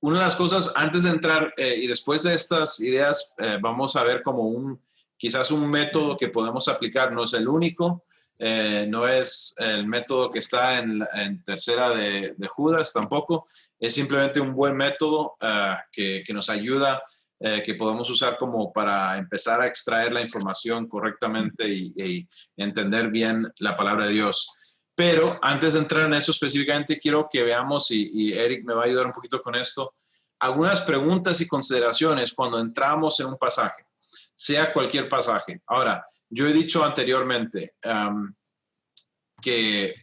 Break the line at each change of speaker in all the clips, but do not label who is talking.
una de las cosas antes de entrar y después de estas ideas, vamos a ver como quizás un método que podemos aplicar. No es el único, no es el método que está en tercera de Judas tampoco. Es simplemente un buen método que nos ayuda, que podemos usar como para empezar a extraer la información correctamente y entender bien la palabra de Dios. Pero antes de entrar en eso específicamente, quiero que veamos, y Eric me va a ayudar un poquito con esto, algunas preguntas y consideraciones cuando entramos en un pasaje, sea cualquier pasaje. Ahora, yo he dicho anteriormente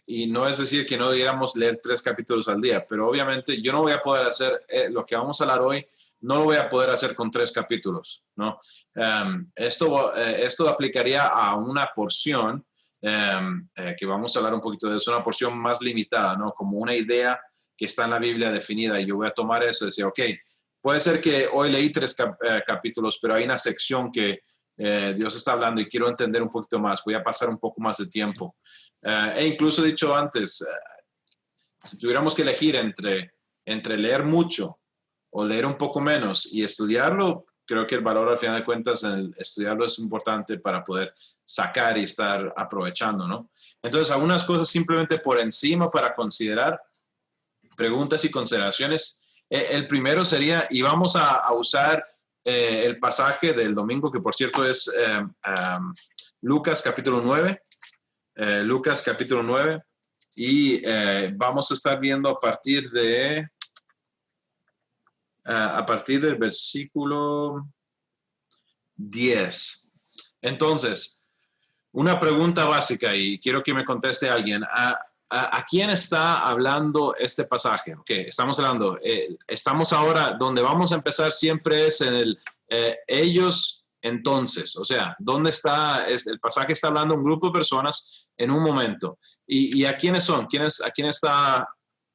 y no es decir que no debiéramos leer 3 capítulos al día, pero obviamente yo no voy a poder hacer lo que vamos a hablar hoy, no lo voy a poder hacer con 3 capítulos, ¿no? Esto aplicaría a una porción que vamos a hablar un poquito de eso, una porción más limitada, ¿no? Como una idea que está en la Biblia definida, y yo voy a tomar eso y decir, ok, puede ser que hoy leí 3 capítulos, pero hay una sección que Dios está hablando y quiero entender un poquito más, voy a pasar un poco más de tiempo. E incluso he dicho antes, si tuviéramos que elegir entre leer mucho o leer un poco menos y estudiarlo, creo que el valor al final de cuentas en estudiarlo es importante para poder sacar y estar aprovechando, ¿no? Entonces, algunas cosas simplemente por encima para considerar, preguntas y consideraciones. El primero sería, y vamos a usar el pasaje del domingo, que por cierto es Lucas capítulo 9. Lucas capítulo 9, y vamos a estar viendo a partir del versículo 10. Entonces, una pregunta básica, y quiero que me conteste alguien. ¿A quién está hablando este pasaje? Ok, estamos ahora, donde vamos a empezar siempre es en el ellos entonces, o sea, ¿dónde está? El pasaje está hablando un grupo de personas en un momento. ¿Y a quiénes son? ¿A quién está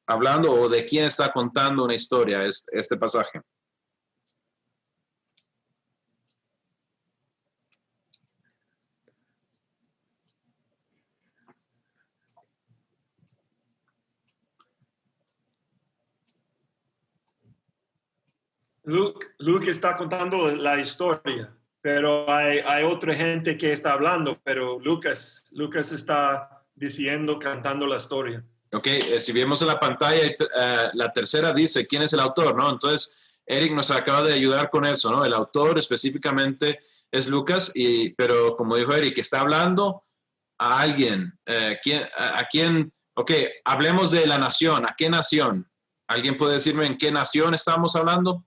hablando o de quién está contando una historia este pasaje?
Luke está contando la historia, pero hay otra gente que está hablando, pero Lucas está diciendo, cantando la historia.
Ok, si vemos en la pantalla, la tercera dice quién es el autor, ¿no? Entonces, Eric nos acaba de ayudar con eso, ¿no? El autor específicamente es Lucas, pero como dijo Eric, está hablando a alguien. ¿A quién? Ok, hablemos de la nación. ¿A qué nación? ¿Alguien puede decirme en qué nación estamos hablando?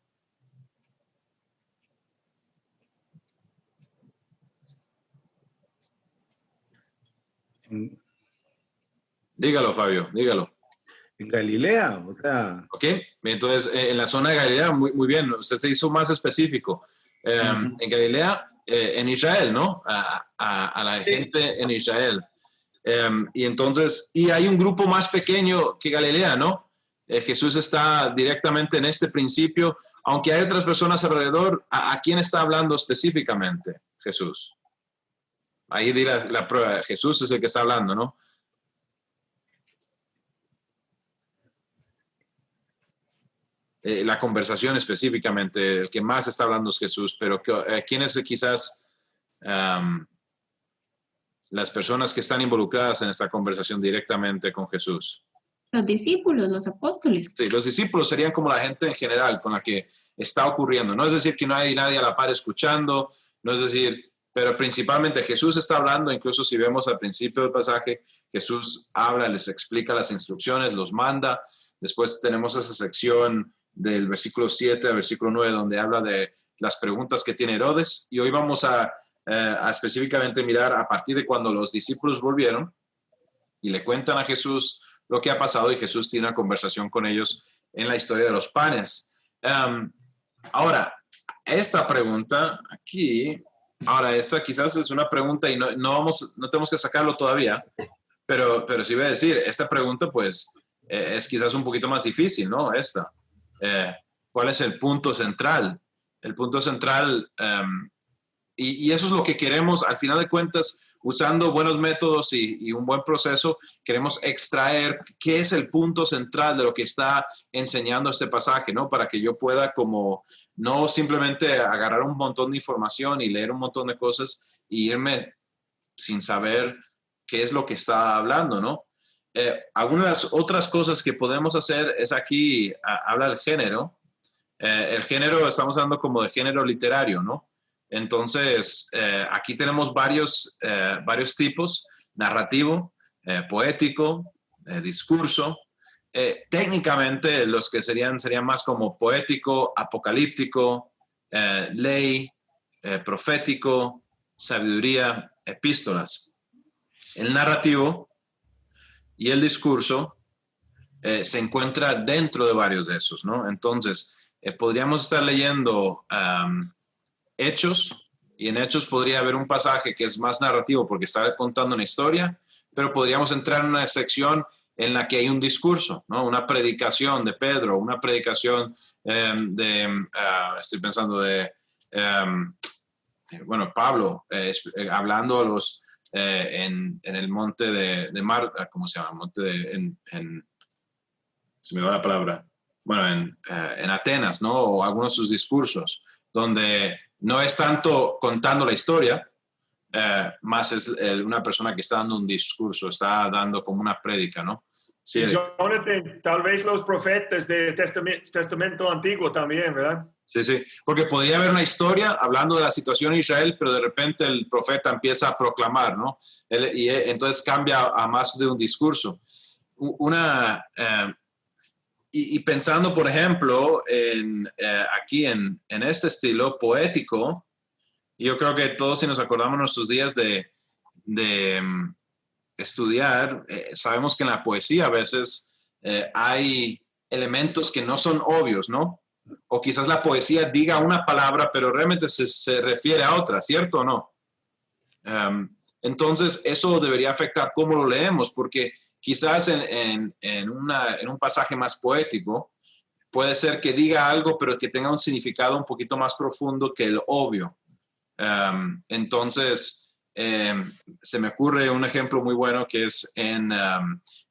Dígalo, Fabio, dígalo.
En Galilea, o sea.
Ok, entonces en la zona de Galilea, muy, muy bien, usted se hizo más específico. En Galilea, en Israel, ¿no? A la gente en Israel. Y entonces, y hay un grupo más pequeño que Galilea, ¿no? Jesús está directamente en este principio, aunque hay otras personas alrededor. ¿A quién está hablando específicamente Jesús? Ahí di la prueba, Jesús es el que está hablando, ¿no? La conversación específicamente, el que más está hablando es Jesús, pero ¿quiénes quizás las personas que están involucradas en esta conversación directamente con Jesús?
Los discípulos, los apóstoles.
Sí, los discípulos serían como la gente en general con la que está ocurriendo. No es decir que no hay nadie a la par escuchando, no es decir, pero principalmente Jesús está hablando. Incluso si vemos al principio del pasaje, Jesús habla, les explica las instrucciones, los manda. Después tenemos esa sección del versículo 7 al versículo 9, donde habla de las preguntas que tiene Herodes. Y hoy vamos a específicamente mirar a partir de cuando los discípulos volvieron y le cuentan a Jesús lo que ha pasado, y Jesús tiene una conversación con ellos en la historia de los panes. Ahora, esta pregunta aquí, esta quizás es una pregunta y no tenemos que sacarlo todavía, pero sí voy a decir, esta pregunta pues es quizás un poquito más difícil, ¿no? ¿Cuál es el punto central? El punto central, y eso es lo que queremos, al final de cuentas, usando buenos métodos y un buen proceso, queremos extraer qué es el punto central de lo que está enseñando este pasaje, ¿no? Para que yo pueda como no simplemente agarrar un montón de información y leer un montón de cosas y irme sin saber qué es lo que está hablando, ¿no? Algunas otras cosas que podemos hacer es aquí, habla del género. El género, estamos hablando como de género literario, ¿no? Entonces, aquí tenemos varios tipos: narrativo, poético, discurso. Técnicamente, los que serían más como poético, apocalíptico, ley, profético, sabiduría, epístolas. El narrativo y el discurso se encuentra dentro de varios de esos, ¿no? Entonces, podríamos estar leyendo Hechos, y en Hechos podría haber un pasaje que es más narrativo porque está contando una historia, pero podríamos entrar en una sección en la que hay un discurso, ¿no? Una predicación de Pedro, una predicación estoy pensando de, Pablo, hablando a los, en el monte de Mar, ¿cómo se llama? Monte de, se me va la palabra. Bueno, en Atenas, ¿no? O algunos de sus discursos, donde no es tanto contando la historia, más es una persona que está dando un discurso, está dando como una prédica, ¿no? Sí.
Jonathan, tal vez los profetas del Testamento Antiguo también, ¿verdad?
Sí, sí, porque podría haber una historia hablando de la situación en Israel, pero de repente el profeta empieza a proclamar, ¿no? Y entonces cambia a más de un discurso. Y pensando, por ejemplo, aquí en este estilo poético, yo creo que todos, si nos acordamos nuestros días de estudiar, sabemos que en la poesía a veces hay elementos que no son obvios, ¿no? O quizás la poesía diga una palabra, pero realmente se refiere a otra, ¿cierto o no? Entonces, eso debería afectar cómo lo leemos, porque quizás en un pasaje más poético puede ser que diga algo, pero que tenga un significado un poquito más profundo que el obvio. Entonces, se me ocurre un ejemplo muy bueno que es en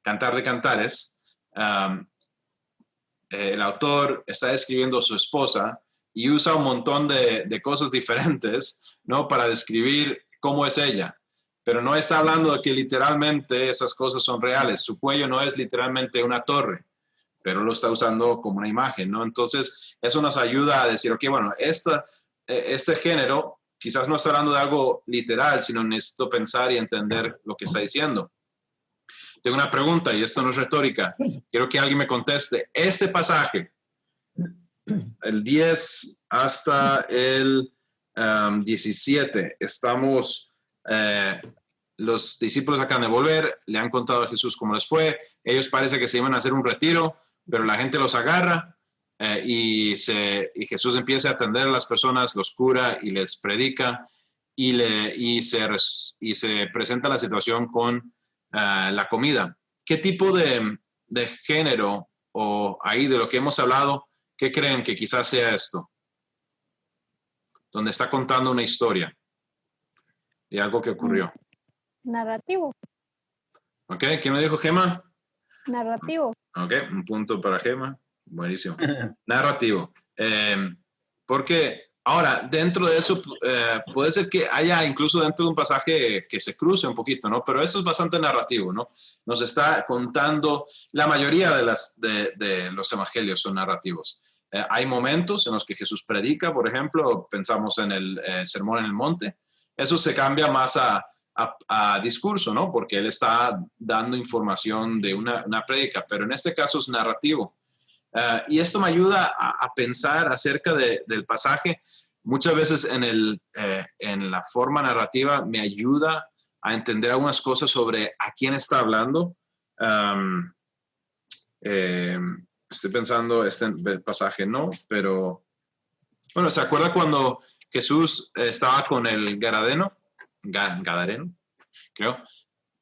Cantar de Cantares. El autor está describiendo a su esposa y usa un montón de cosas diferentes, ¿no? Para describir cómo es ella. Pero no está hablando de que literalmente esas cosas son reales. Su cuello no es literalmente una torre, pero lo está usando como una imagen, ¿no? Entonces, eso nos ayuda a decir, ok, bueno, este género quizás no está hablando de algo literal, sino necesito pensar y entender lo que está diciendo. Tengo una pregunta, y esto no es retórica. Quiero que alguien me conteste. Este pasaje, el 10 hasta el 17, estamos... los discípulos acaban de volver, le han contado a Jesús cómo les fue, ellos parece que se iban a hacer un retiro, pero la gente los agarra y Jesús empieza a atender a las personas, los cura y les predica y se presenta la situación con la comida. ¿Qué tipo de género o ahí de lo que hemos hablado, qué creen que quizás sea esto? Donde está contando una historia y algo que ocurrió.
Narrativo.
Ok, ¿quién me dijo, Gema?
Narrativo.
Ok, un punto para Gema. Buenísimo. Narrativo. Porque ahora, dentro de eso, puede ser que haya incluso dentro de un pasaje que se cruce un poquito, ¿no? Pero eso es bastante narrativo, ¿no? Nos está contando, la mayoría de los evangelios son narrativos. Hay momentos en los que Jesús predica, por ejemplo, pensamos en el Sermón en el Monte. Eso se cambia más a discurso, ¿no? Porque él está dando información de una prédica, pero en este caso es narrativo. Y esto me ayuda a pensar acerca del pasaje. Muchas veces en la forma narrativa me ayuda a entender algunas cosas sobre a quién está hablando. Estoy pensando, este pasaje no, pero bueno, ¿se acuerda cuando Jesús estaba con el Gadareno, creo?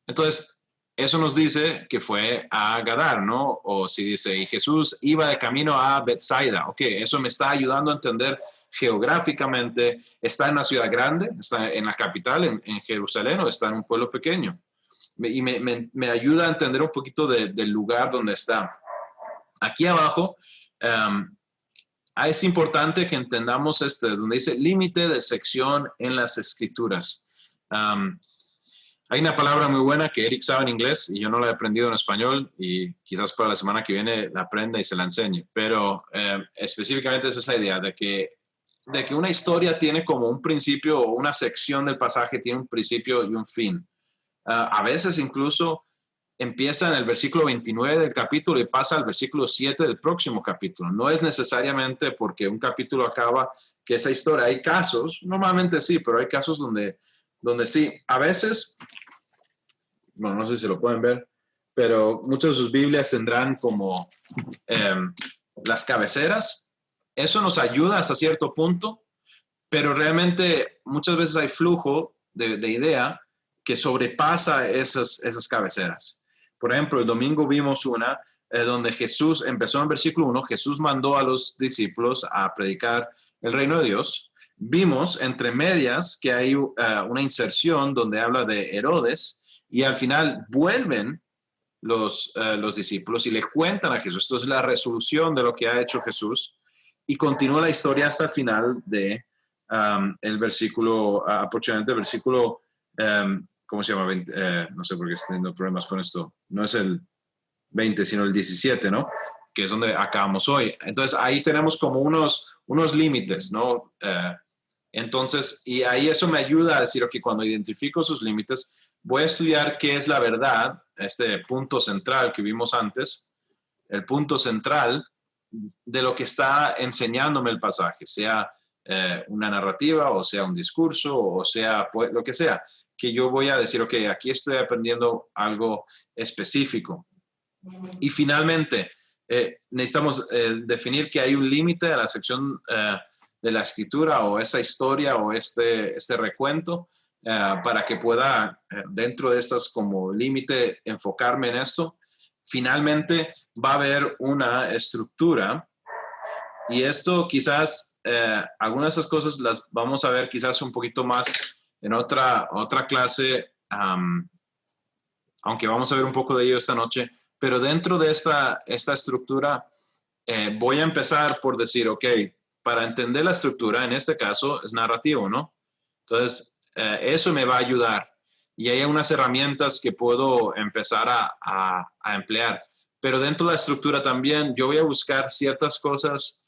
Entonces, eso nos dice que fue a Gadar, ¿no? O si dice, y Jesús iba de camino a Bethsaida. Ok, eso me está ayudando a entender geográficamente, está en una ciudad grande, está en la capital, en Jerusalén, o está en un pueblo pequeño. Y me ayuda a entender un poquito del lugar donde está. Aquí abajo, es importante que entendamos donde dice límite de sección en las escrituras. Hay una palabra muy buena que Eric sabe en inglés y yo no la he aprendido en español, y quizás para la semana que viene la aprenda y se la enseñe, pero específicamente es esa idea de que una historia tiene como un principio, o una sección del pasaje tiene un principio y un fin. A veces incluso empieza en el versículo 29 del capítulo y pasa al versículo 7 del próximo capítulo. No es necesariamente porque un capítulo acaba que esa historia. Hay casos, normalmente sí, pero hay casos donde sí. A veces, bueno, no sé si lo pueden ver, pero muchas de sus Biblias tendrán como las cabeceras. Eso nos ayuda hasta cierto punto, pero realmente muchas veces hay flujo de idea que sobrepasa esas cabeceras. Por ejemplo, el domingo vimos una donde Jesús empezó en versículo 1, Jesús mandó a los discípulos a predicar el reino de Dios. Vimos entre medias que hay una inserción donde habla de Herodes, y al final vuelven los discípulos y le cuentan a Jesús. Esto es la resolución de lo que ha hecho Jesús, y continúa la historia hasta el final de el versículo, aproximadamente el versículo, ¿cómo se llama? 20, no sé por qué estoy teniendo problemas con esto. No es el 20, sino el 17, ¿no? Que es donde acabamos hoy. Entonces, ahí tenemos como unos límites, ¿no? Entonces, y ahí eso me ayuda a decir, ok, cuando identifico sus límites, voy a estudiar qué es la verdad, este punto central que vimos antes, el punto central de lo que está enseñándome el pasaje, sea una narrativa, o sea un discurso, o sea lo que sea, que yo voy a decir, ok, aquí estoy aprendiendo algo específico. Y finalmente, necesitamos definir que hay un límite a la sección de la escritura, o esa historia, o este recuento, para que pueda, dentro de estas como límite, enfocarme en esto. Finalmente, va a haber una estructura, y esto quizás, algunas de esas cosas las vamos a ver quizás un poquito más en otra clase, aunque vamos a ver un poco de ello esta noche. Pero dentro de esta estructura, voy a empezar por decir, ok, para entender la estructura, en este caso es narrativo, ¿no? Entonces, eso me va a ayudar. Y hay unas herramientas que puedo empezar a emplear. Pero dentro de la estructura también, yo voy a buscar ciertas cosas.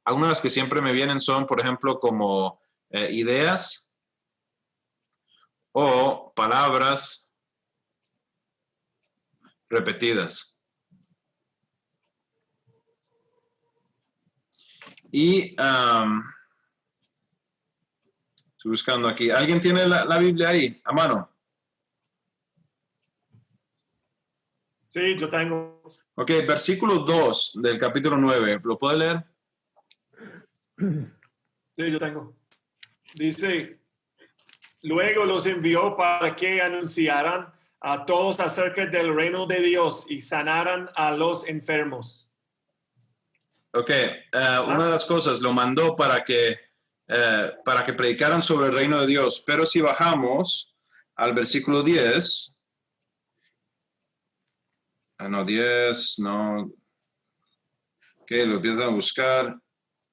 Algunas que siempre me vienen son, por ejemplo, como ideas o palabras repetidas. Y estoy buscando aquí. ¿Alguien tiene la Biblia ahí a mano?
Sí, yo tengo.
Ok, versículo 2 del capítulo 9. ¿Lo puede leer?
Sí, yo tengo. Dice, luego los envió para que anunciaran a todos acerca del reino de Dios y sanaran a los enfermos.
Ok, una de las cosas, lo mandó para que predicaran sobre el reino de Dios. Pero si bajamos al versículo 10, no, 10, no. Ok, lo empiezan a buscar.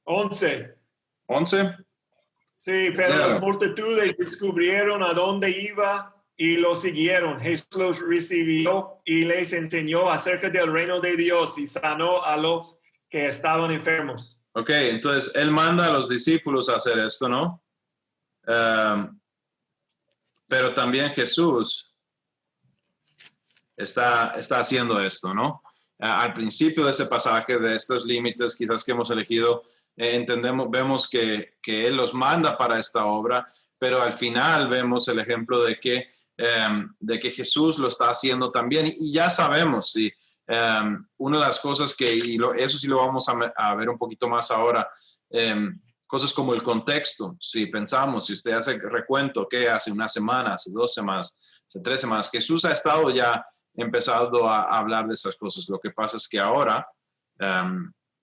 11.
11.
Sí, pero
Claro.
las multitudes descubrieron a dónde iba y lo siguieron. Jesús los recibió y les enseñó acerca del reino de Dios y sanó a los que estaban enfermos.
Ok, entonces él manda a los discípulos a hacer esto, ¿no? Pero también Jesús está haciendo esto, ¿no? Al principio de ese pasaje, de estos límites quizás que hemos elegido, vemos que Él los manda para esta obra, pero al final vemos el ejemplo de que Jesús lo está haciendo también. Y ya sabemos, sí, una de las cosas eso sí lo vamos a ver un poquito más ahora, cosas como el contexto. Si pensamos, si usted hace recuento, que hace una semana, hace 2 semanas, hace 3 semanas, Jesús ha estado ya empezado a hablar de esas cosas. Lo que pasa es que ahora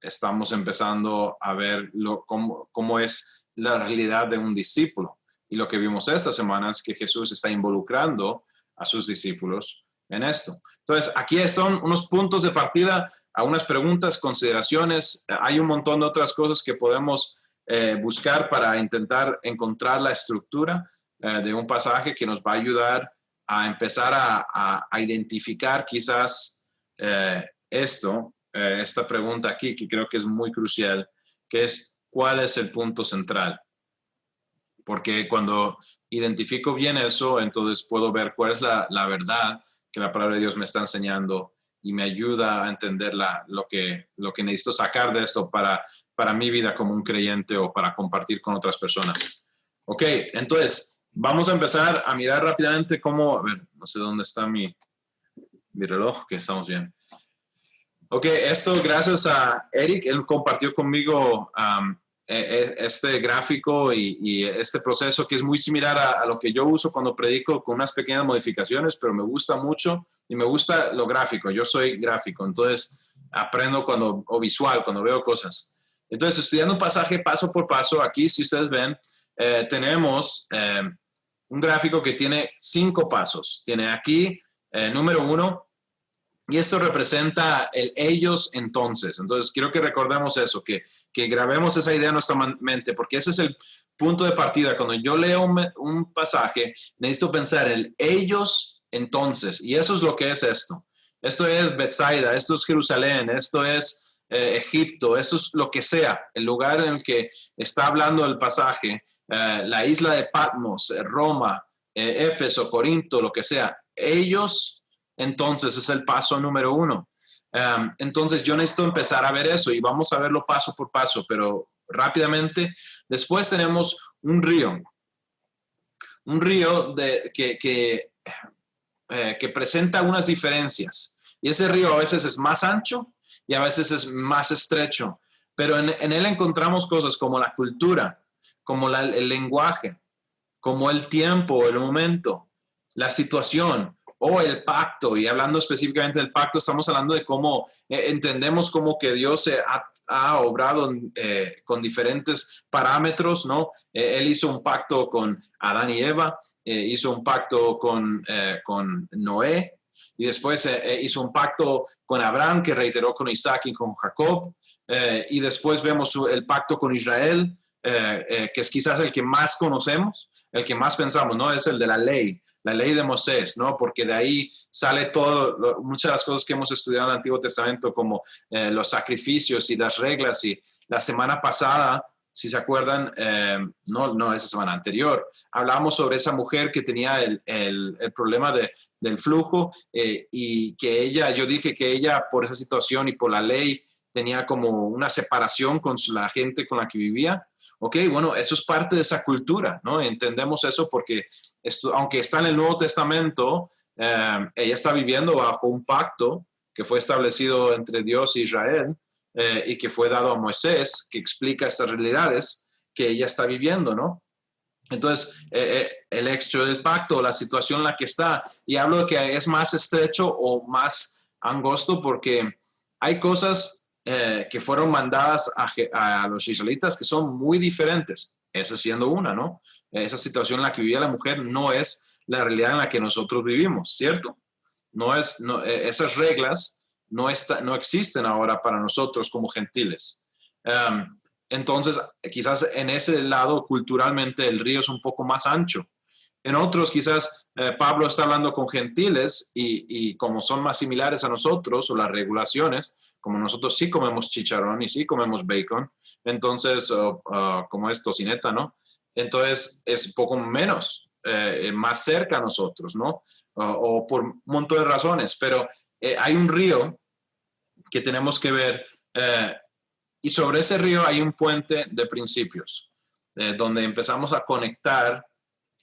estamos empezando a ver cómo es la realidad de un discípulo. Y lo que vimos esta semana es que Jesús está involucrando a sus discípulos en esto. Entonces, aquí son unos puntos de partida, algunas preguntas, consideraciones. Hay un montón de otras cosas que podemos buscar para intentar encontrar la estructura de un pasaje que nos va a ayudar a empezar a identificar quizás esta pregunta aquí, que creo que es muy crucial, que es ¿cuál es el punto central? Porque cuando identifico bien eso, entonces puedo ver cuál es la verdad que la palabra de Dios me está enseñando y me ayuda a entender lo que necesito sacar de esto para mi vida como un creyente o para compartir con otras personas. Ok, entonces vamos a empezar a mirar rápidamente cómo, a ver, no sé dónde está mi reloj, que estamos bien. Ok, esto gracias a Eric, él compartió conmigo este gráfico y este proceso que es muy similar a lo que yo uso cuando predico, con unas pequeñas modificaciones, pero me gusta mucho y me gusta lo gráfico. Yo soy gráfico, entonces aprendo o visual, cuando veo cosas. Entonces, estudiando un pasaje paso por paso, aquí si ustedes ven, tenemos un gráfico que tiene 5 pasos. Tiene aquí, número 1, y esto representa el ellos entonces. Entonces, quiero que recordemos eso, que grabemos esa idea en nuestra mente, porque ese es el punto de partida. Cuando yo leo un pasaje, necesito pensar el ellos entonces. Y eso es lo que es esto. Esto es Bethsaida, esto es Jerusalén, esto es Egipto, esto es lo que sea, el lugar en el que está hablando el pasaje, la isla de Patmos, Roma, Éfeso, Corinto, lo que sea. Ellos entonces es el paso número 1. Entonces yo necesito empezar a ver eso y vamos a verlo paso por paso, pero rápidamente. Después tenemos un río que presenta unas diferencias. Y ese río a veces es más ancho y a veces es más estrecho, pero en él encontramos cosas como la cultura, como el lenguaje, como el tiempo, el momento, la situación o el pacto. Y hablando específicamente del pacto, estamos hablando de cómo entendemos cómo que Dios ha obrado con diferentes parámetros, ¿no? Él hizo un pacto con Adán y Eva, hizo un pacto con Noé, y después hizo un pacto con Abraham, que reiteró con Isaac y con Jacob, y después vemos el pacto con Israel, que es quizás el que más conocemos, el que más pensamos, ¿no? Es el de la ley de Moisés, ¿no? Porque de ahí sale muchas de las cosas que hemos estudiado en el Antiguo Testamento, como los sacrificios y las reglas. Y la semana pasada, si se acuerdan, no esa semana anterior, hablábamos sobre esa mujer que tenía el problema del flujo, y que yo dije que ella, por esa situación y por la ley, tenía como una separación con la gente con la que vivía. Ok, bueno, eso es parte de esa cultura, ¿no? Entendemos eso porque aunque está en el Nuevo Testamento, ella está viviendo bajo un pacto que fue establecido entre Dios e Israel, y que fue dado a Moisés, que explica estas realidades que ella está viviendo, ¿no? Entonces, el hecho del pacto, la situación en la que está, y hablo de que es más estrecho o más angosto porque hay cosas que fueron mandadas a los israelitas que son muy diferentes, esa siendo una, ¿no? Esa situación en la que vivía la mujer no es la realidad en la que nosotros vivimos, ¿cierto? Esas reglas no existen ahora para nosotros como gentiles. Entonces, quizás en ese lado, culturalmente, el río es un poco más ancho. En otros, quizás Pablo está hablando con gentiles y como son más similares a nosotros, o las regulaciones, como nosotros sí comemos chicharrón y sí comemos bacon, entonces, como es tocineta, ¿no? Entonces, es un poco menos, más cerca a nosotros, ¿no? O por un montón de razones, pero hay un río que tenemos que ver, y sobre ese río hay un puente de principios, donde empezamos a conectar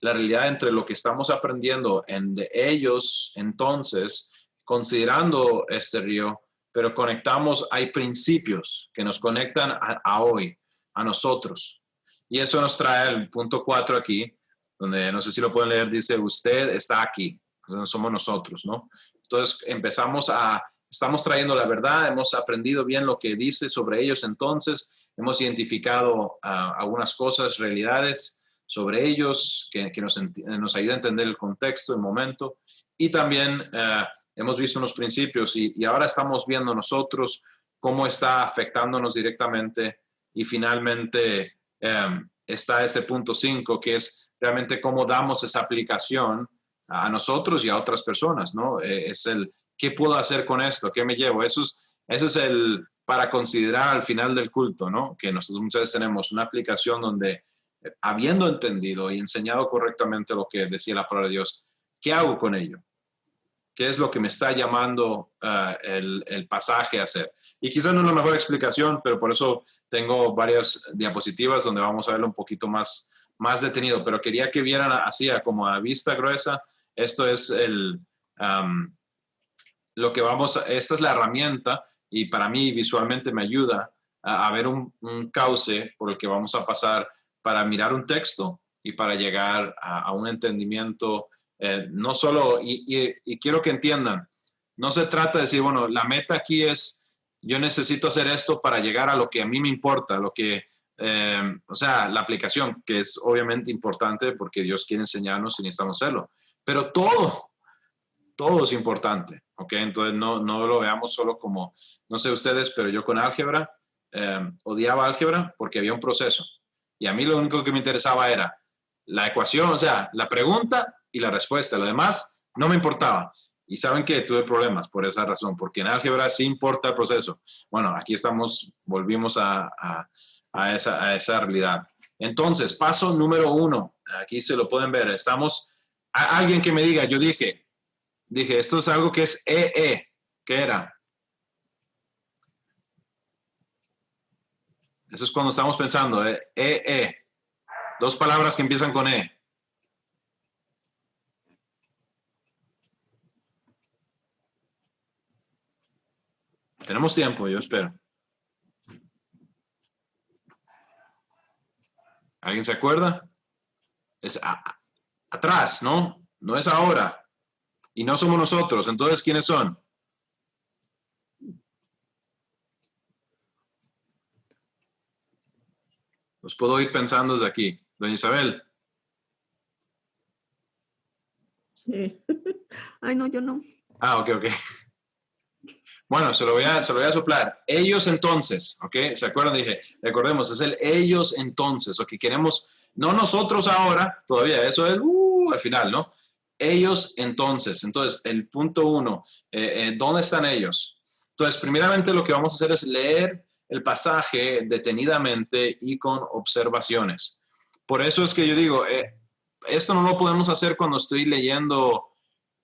la realidad entre lo que estamos aprendiendo de ellos, entonces, considerando este río, pero conectamos, hay principios que nos conectan a hoy, a nosotros. Y eso nos trae el punto 4 aquí, donde no sé si lo pueden leer, dice, usted está aquí, somos nosotros, ¿no? Entonces empezamos a estamos trayendo la verdad, hemos aprendido bien lo que dice sobre ellos entonces, hemos identificado algunas cosas, realidades sobre ellos que nos ayuda a entender el contexto, el momento, y también hemos visto unos principios y ahora estamos viendo nosotros cómo está afectándonos directamente y finalmente está ese punto 5, que es realmente cómo damos esa aplicación a nosotros y a otras personas, ¿no? Es el, ¿qué puedo hacer con esto? ¿Qué me llevo? Ese es el para considerar al final del culto, ¿no? Que nosotros muchas veces tenemos una aplicación donde, habiendo entendido y enseñado correctamente lo que decía la palabra de Dios, ¿qué hago con ello? ¿Qué es lo que me está llamando el pasaje a hacer? Y quizás no es la mejor explicación, pero por eso tengo varias diapositivas donde vamos a verlo un poquito más detenido. Pero quería que vieran así, como a vista gruesa, esto es lo que esta es la herramienta y para mí visualmente me ayuda a ver un cauce por el que vamos a pasar para mirar un texto y para llegar a un entendimiento. No solo, y quiero que entiendan, no se trata de decir, bueno, la meta aquí es, yo necesito hacer esto para llegar a lo que a mí me importa, lo que, o sea, la aplicación, que es obviamente importante porque Dios quiere enseñarnos y necesitamos hacerlo, pero todo es importante, ¿ok? Entonces no lo veamos solo como, no sé ustedes, pero yo con álgebra, odiaba álgebra porque había un proceso, y a mí lo único que me interesaba era la ecuación, o sea, la pregunta y la respuesta. Lo demás no me importaba. Y saben que tuve problemas por esa razón, porque en álgebra sí importa el proceso. Bueno, aquí volvimos a esa realidad. Entonces, paso número 1, aquí se lo pueden ver. Alguien que me diga, yo dije, esto es algo que es EE. ¿Qué era? Eso es cuando estamos pensando, EE. Dos palabras que empiezan con E. Tenemos tiempo, yo espero. ¿Alguien se acuerda? Es atrás, ¿no? No es ahora. Y no somos nosotros. Entonces, ¿quiénes son? Los puedo ir pensando desde aquí. Doña Isabel.
Sí. Ay, no, yo no.
Ok. Bueno, se lo voy a soplar. Ellos entonces, ¿ok? ¿Se acuerdan? Dije, recordemos, es el ellos entonces, ¿ok? Queremos, no nosotros ahora, todavía, eso es al final, ¿no? Ellos entonces. Entonces, el punto 1, ¿dónde están ellos? Entonces, primeramente lo que vamos a hacer es leer el pasaje detenidamente y con observaciones. Por eso es que yo digo, esto no lo podemos hacer cuando estoy leyendo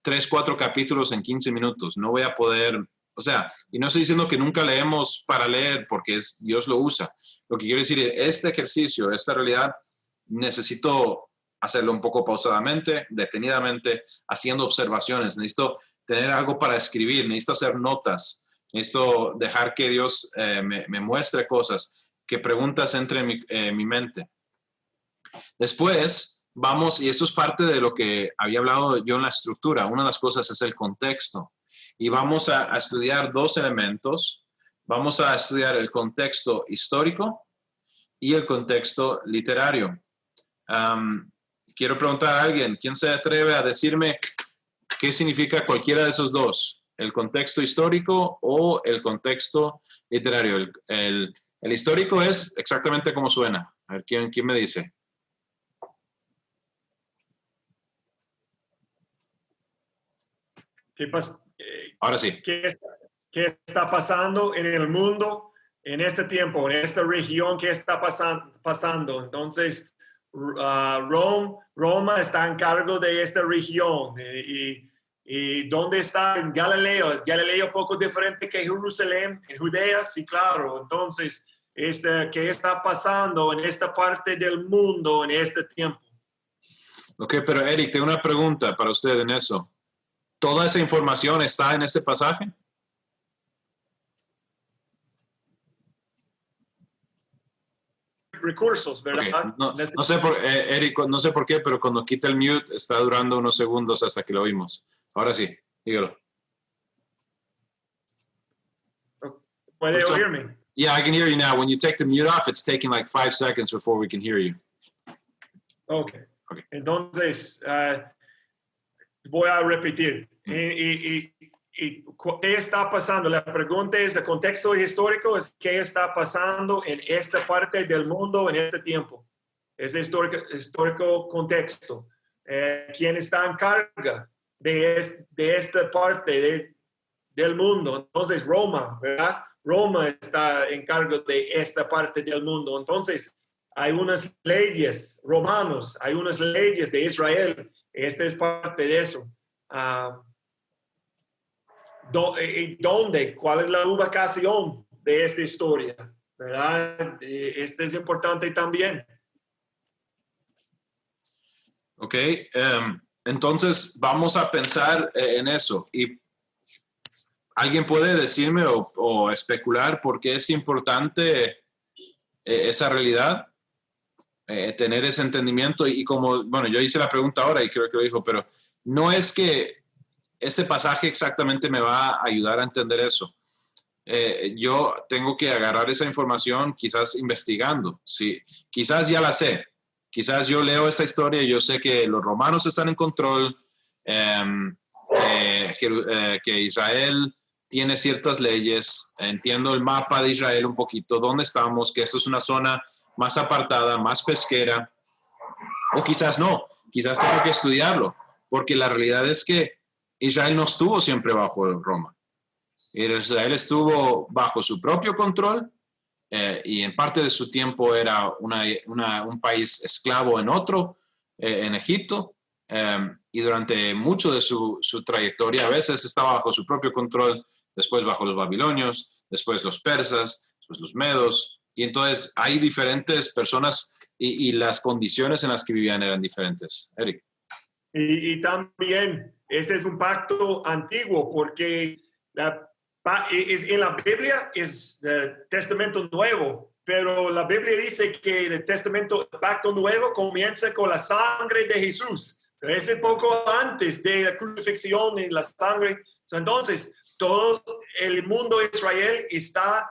3, 4 capítulos en 15 minutos. No voy a poder, o sea, y no estoy diciendo que nunca leemos para leer porque Dios lo usa. Lo que quiero decir es, este ejercicio, esta realidad, necesito hacerlo un poco pausadamente, detenidamente, haciendo observaciones. Necesito tener algo para escribir, necesito hacer notas, necesito dejar que Dios me muestre cosas, que preguntas entre en mi mente. Después vamos, y esto es parte de lo que había hablado yo en la estructura, una de las cosas es el contexto. Y vamos a estudiar 2 elementos. Vamos a estudiar el contexto histórico y el contexto literario. Quiero preguntar a alguien, ¿quién se atreve a decirme qué significa cualquiera de esos dos? ¿El contexto histórico o el contexto literario? El histórico es exactamente como suena. A ver, ¿quién me dice? Ahora sí.
¿Qué está pasando en el mundo en este tiempo, en esta región? ¿Qué está pasando? Entonces, Roma está en cargo de esta región. ¿Y dónde está? En Galileo. ¿Es Galileo poco diferente que Jerusalén? En Judea, sí, claro. Entonces, ¿qué está pasando en esta parte del mundo en este tiempo?
Ok, pero Eric, tengo una pregunta para usted en eso. ¿Toda esa información está en este pasaje?
Recursos, ¿verdad?
Okay. No sé Eric, no sé por qué, pero cuando quita el mute está durando unos segundos hasta que lo oímos. Ahora sí, dígalo.
¿Puede oírme?
Yeah, I can hear you now. When you take the mute off, it's taking like 5 seconds before we can hear you.
Okay.
Okay.
Entonces, voy a repetir. ¿Qué está pasando? La pregunta es, el contexto histórico es qué está pasando en esta parte del mundo en este tiempo. Es histórico contexto. ¿Quién está en carga de esta parte del mundo? Entonces, Roma, ¿verdad? Roma está en cargo de esta parte del mundo. Entonces, hay unas leyes romanos, hay unas leyes de Israel. Esta es parte de eso. ¿Dónde? ¿Cuál es la ubicación de esta historia? ¿Verdad? Este es importante también.
Ok, entonces vamos a pensar en eso. ¿Y alguien puede decirme o especular por qué es importante esa realidad? Tener ese entendimiento y como, bueno, yo hice la pregunta ahora y creo que lo dijo, pero no es que este pasaje exactamente me va a ayudar a entender eso. Yo tengo que agarrar esa información quizás investigando. Sí, quizás ya la sé. Quizás yo leo esta historia y yo sé que los romanos están en control, que Israel tiene ciertas leyes, entiendo el mapa de Israel un poquito, dónde estamos, que esto es una zona más apartada, más pesquera, o quizás no, quizás tengo que estudiarlo, porque la realidad es que Israel no estuvo siempre bajo Roma. Israel estuvo bajo su propio control y en parte de su tiempo era un país esclavo en otro, en Egipto, y durante mucho de su trayectoria a veces estaba bajo su propio control, después bajo los babilonios, después los persas, después los medos, y entonces hay diferentes personas y las condiciones en las que vivían eran diferentes. Eric.
Y también, este es un pacto antiguo porque en la Biblia es el Testamento Nuevo, pero la Biblia dice que el Pacto Nuevo comienza con la sangre de Jesús. Es un poco antes de la crucifixión y la sangre. Entonces, todo el mundo de Israel está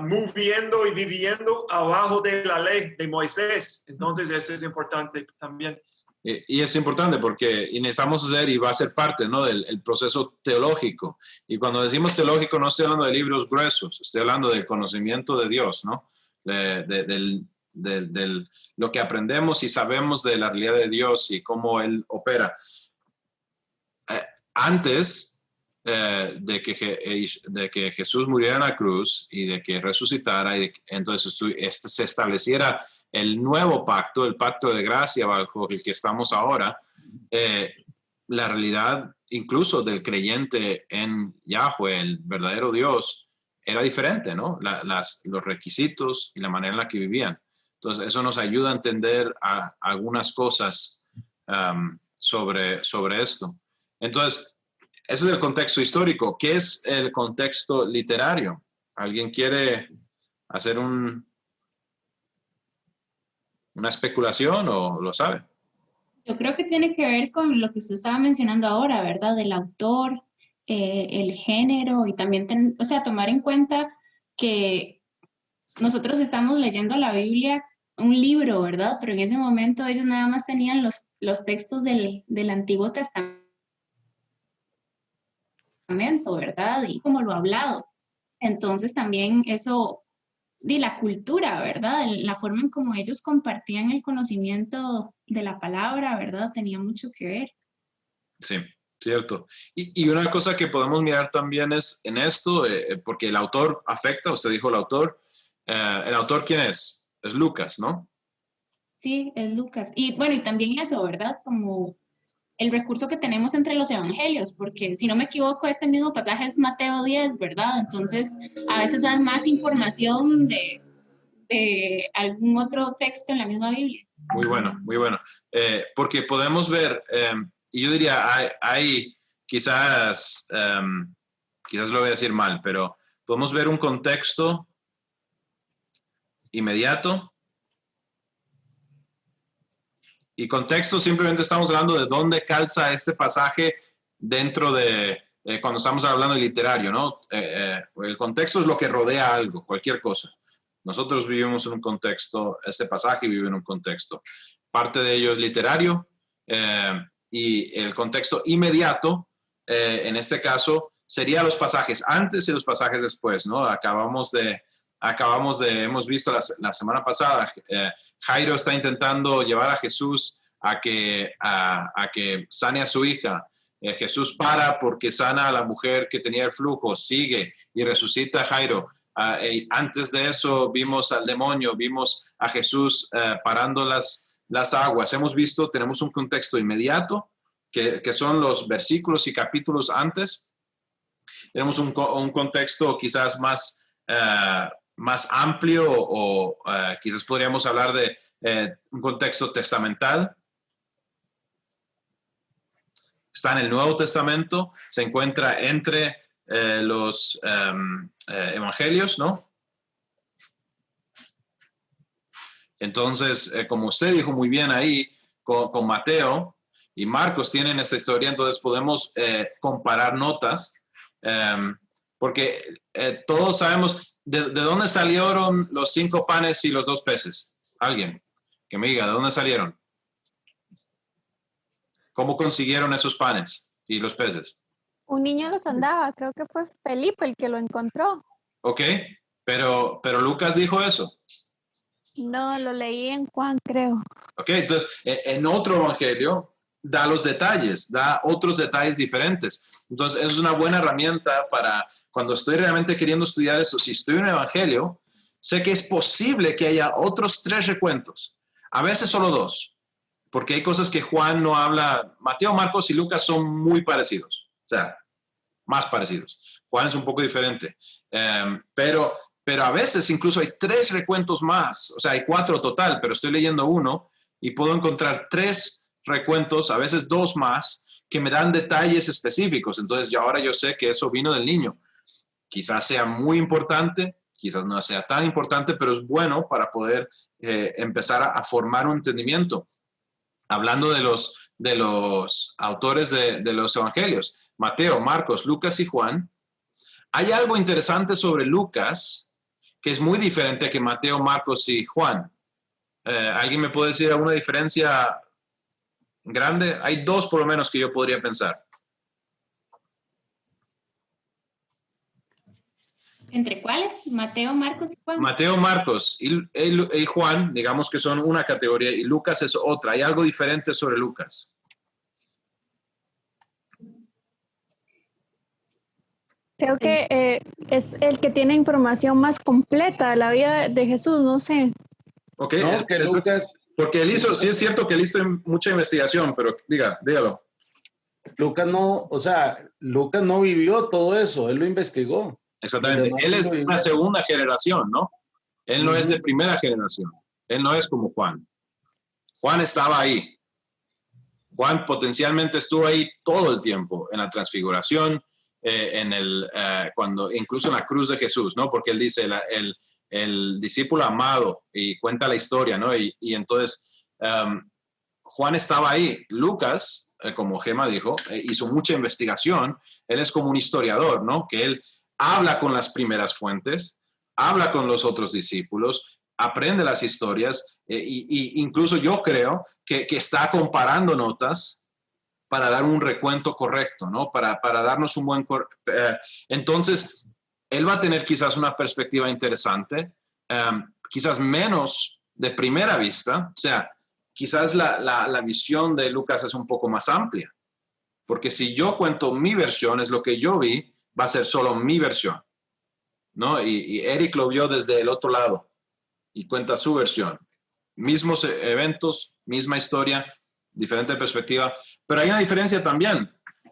moviendo y viviendo abajo de la ley de Moisés. Entonces, eso es importante también.
Y es importante porque necesitamos hacer y va a ser parte, ¿no?, del proceso teológico. Y cuando decimos teológico no estoy hablando de libros gruesos, estoy hablando del conocimiento de Dios, ¿no? De lo que aprendemos y sabemos de la realidad de Dios y cómo Él opera. Antes de que Jesús muriera en la cruz y de que resucitara, y entonces se estableciera el nuevo pacto, el pacto de gracia bajo el que estamos ahora, la realidad incluso del creyente en Yahweh, el verdadero Dios, era diferente, ¿no? Los requisitos y la manera en la que vivían. Entonces, eso nos ayuda a entender algunas cosas sobre esto. Entonces, ese es el contexto histórico. ¿Qué es el contexto literario? ¿Alguien quiere hacer una especulación o lo sabe?
Yo creo que tiene que ver con lo que usted estaba mencionando ahora, ¿verdad? Del autor, el género y también, tomar en cuenta que nosotros estamos leyendo la Biblia, un libro, ¿verdad? Pero en ese momento ellos nada más tenían los textos del Antiguo Testamento, ¿verdad? Y como lo hablado. Entonces también eso, de la cultura, ¿verdad? La forma en cómo ellos compartían el conocimiento de la palabra, ¿verdad? Tenía mucho que ver.
Sí, cierto. Y una cosa que podemos mirar también es en esto, porque el autor afecta, usted dijo el autor ¿quién es? Es Lucas, ¿no?
Sí, es Lucas. Y bueno, y también eso, ¿verdad? Como el recurso que tenemos entre los evangelios, porque si no me equivoco, este mismo pasaje es Mateo 10, ¿verdad? Entonces, a veces dan más información de algún otro texto en la misma Biblia.
Muy bueno, muy bueno. Porque podemos ver, y yo diría, hay quizás lo voy a decir mal, pero podemos ver un contexto inmediato. Y contexto simplemente estamos hablando de dónde calza este pasaje dentro de cuando estamos hablando de literario, ¿no? El contexto es lo que rodea algo, cualquier cosa. Nosotros vivimos en un contexto, este pasaje vive en un contexto. Parte de ello es literario y el contexto inmediato, en este caso, sería los pasajes antes y los pasajes después, ¿no? Hemos visto la semana pasada, Jairo está intentando llevar a Jesús a que sane a su hija. Jesús para porque sana a la mujer que tenía el flujo, sigue y resucita a Jairo. Antes de eso vimos al demonio, vimos a Jesús parando las aguas. Tenemos un contexto inmediato, que son los versículos y capítulos antes. Tenemos un contexto quizás más amplio o quizás podríamos hablar de un contexto testamental. Está en el Nuevo Testamento, se encuentra entre los evangelios, ¿no? Entonces, como usted dijo muy bien ahí, con Mateo y Marcos tienen esta historia, entonces podemos comparar notas, porque todos sabemos de dónde salieron los 5 panes y los 2 peces. Alguien que me diga, ¿de dónde salieron? ¿Cómo consiguieron esos panes y los peces?
Un niño los andaba, creo que fue Felipe el que lo encontró.
Ok, pero Lucas dijo eso.
No, lo leí en Juan, creo.
Ok, entonces en otro evangelio da los detalles, da otros detalles diferentes. Entonces es una buena herramienta para cuando estoy realmente queriendo estudiar eso. Si estoy en un evangelio, sé que es posible que haya otros 3 recuentos, a veces solo 2. Porque hay cosas que Juan no habla. Mateo, Marcos y Lucas son muy parecidos. O sea, más parecidos. Juan es un poco diferente. Pero a veces incluso hay 3 recuentos más. O sea, hay 4 total, pero estoy leyendo uno y puedo encontrar 3 recuentos, a veces 2 más, que me dan detalles específicos. Entonces, ahora yo sé que eso vino del niño. Quizás sea muy importante, quizás no sea tan importante, pero es bueno para poder empezar a formar un entendimiento. Hablando de los autores de los evangelios, Mateo, Marcos, Lucas y Juan, hay algo interesante sobre Lucas que es muy diferente que Mateo, Marcos y Juan. ¿Alguien me puede decir alguna diferencia grande? Hay 2 por lo menos que yo podría pensar.
¿Entre cuáles? Mateo, Marcos y Juan.
Mateo, Marcos y Juan, digamos que son una categoría, y Lucas es otra. ¿Hay algo diferente sobre Lucas?
Creo que es el que tiene información más completa de la vida de Jesús, no sé.
Ok,
No, que Lucas,
porque él hizo, sí es cierto que él hizo mucha investigación, pero dígalo.
Lucas no vivió todo eso, él lo investigó.
Exactamente. Él es una segunda generación, ¿no? Él no es de primera generación. Él no es como Juan. Juan estaba ahí. Juan potencialmente estuvo ahí todo el tiempo, en la transfiguración, incluso en la cruz de Jesús, ¿no? Porque él dice, el discípulo amado, y cuenta la historia, ¿no? Y entonces, Juan estaba ahí. Lucas, como Gemma dijo, hizo mucha investigación. Él es como un historiador, ¿no? Que él habla con las primeras fuentes, habla con los otros discípulos, aprende las historias, y incluso yo creo que está comparando notas para dar un recuento correcto, ¿no? Para darnos un buen... entonces, él va a tener quizás una perspectiva interesante, quizás menos de primera vista, o sea, quizás la visión de Lucas es un poco más amplia, porque si yo cuento mi versión, es lo que yo vi, va a ser solo mi versión, ¿no? Y Eric lo vio desde el otro lado y cuenta su versión. Mismos eventos, misma historia, diferente perspectiva, pero hay una diferencia también.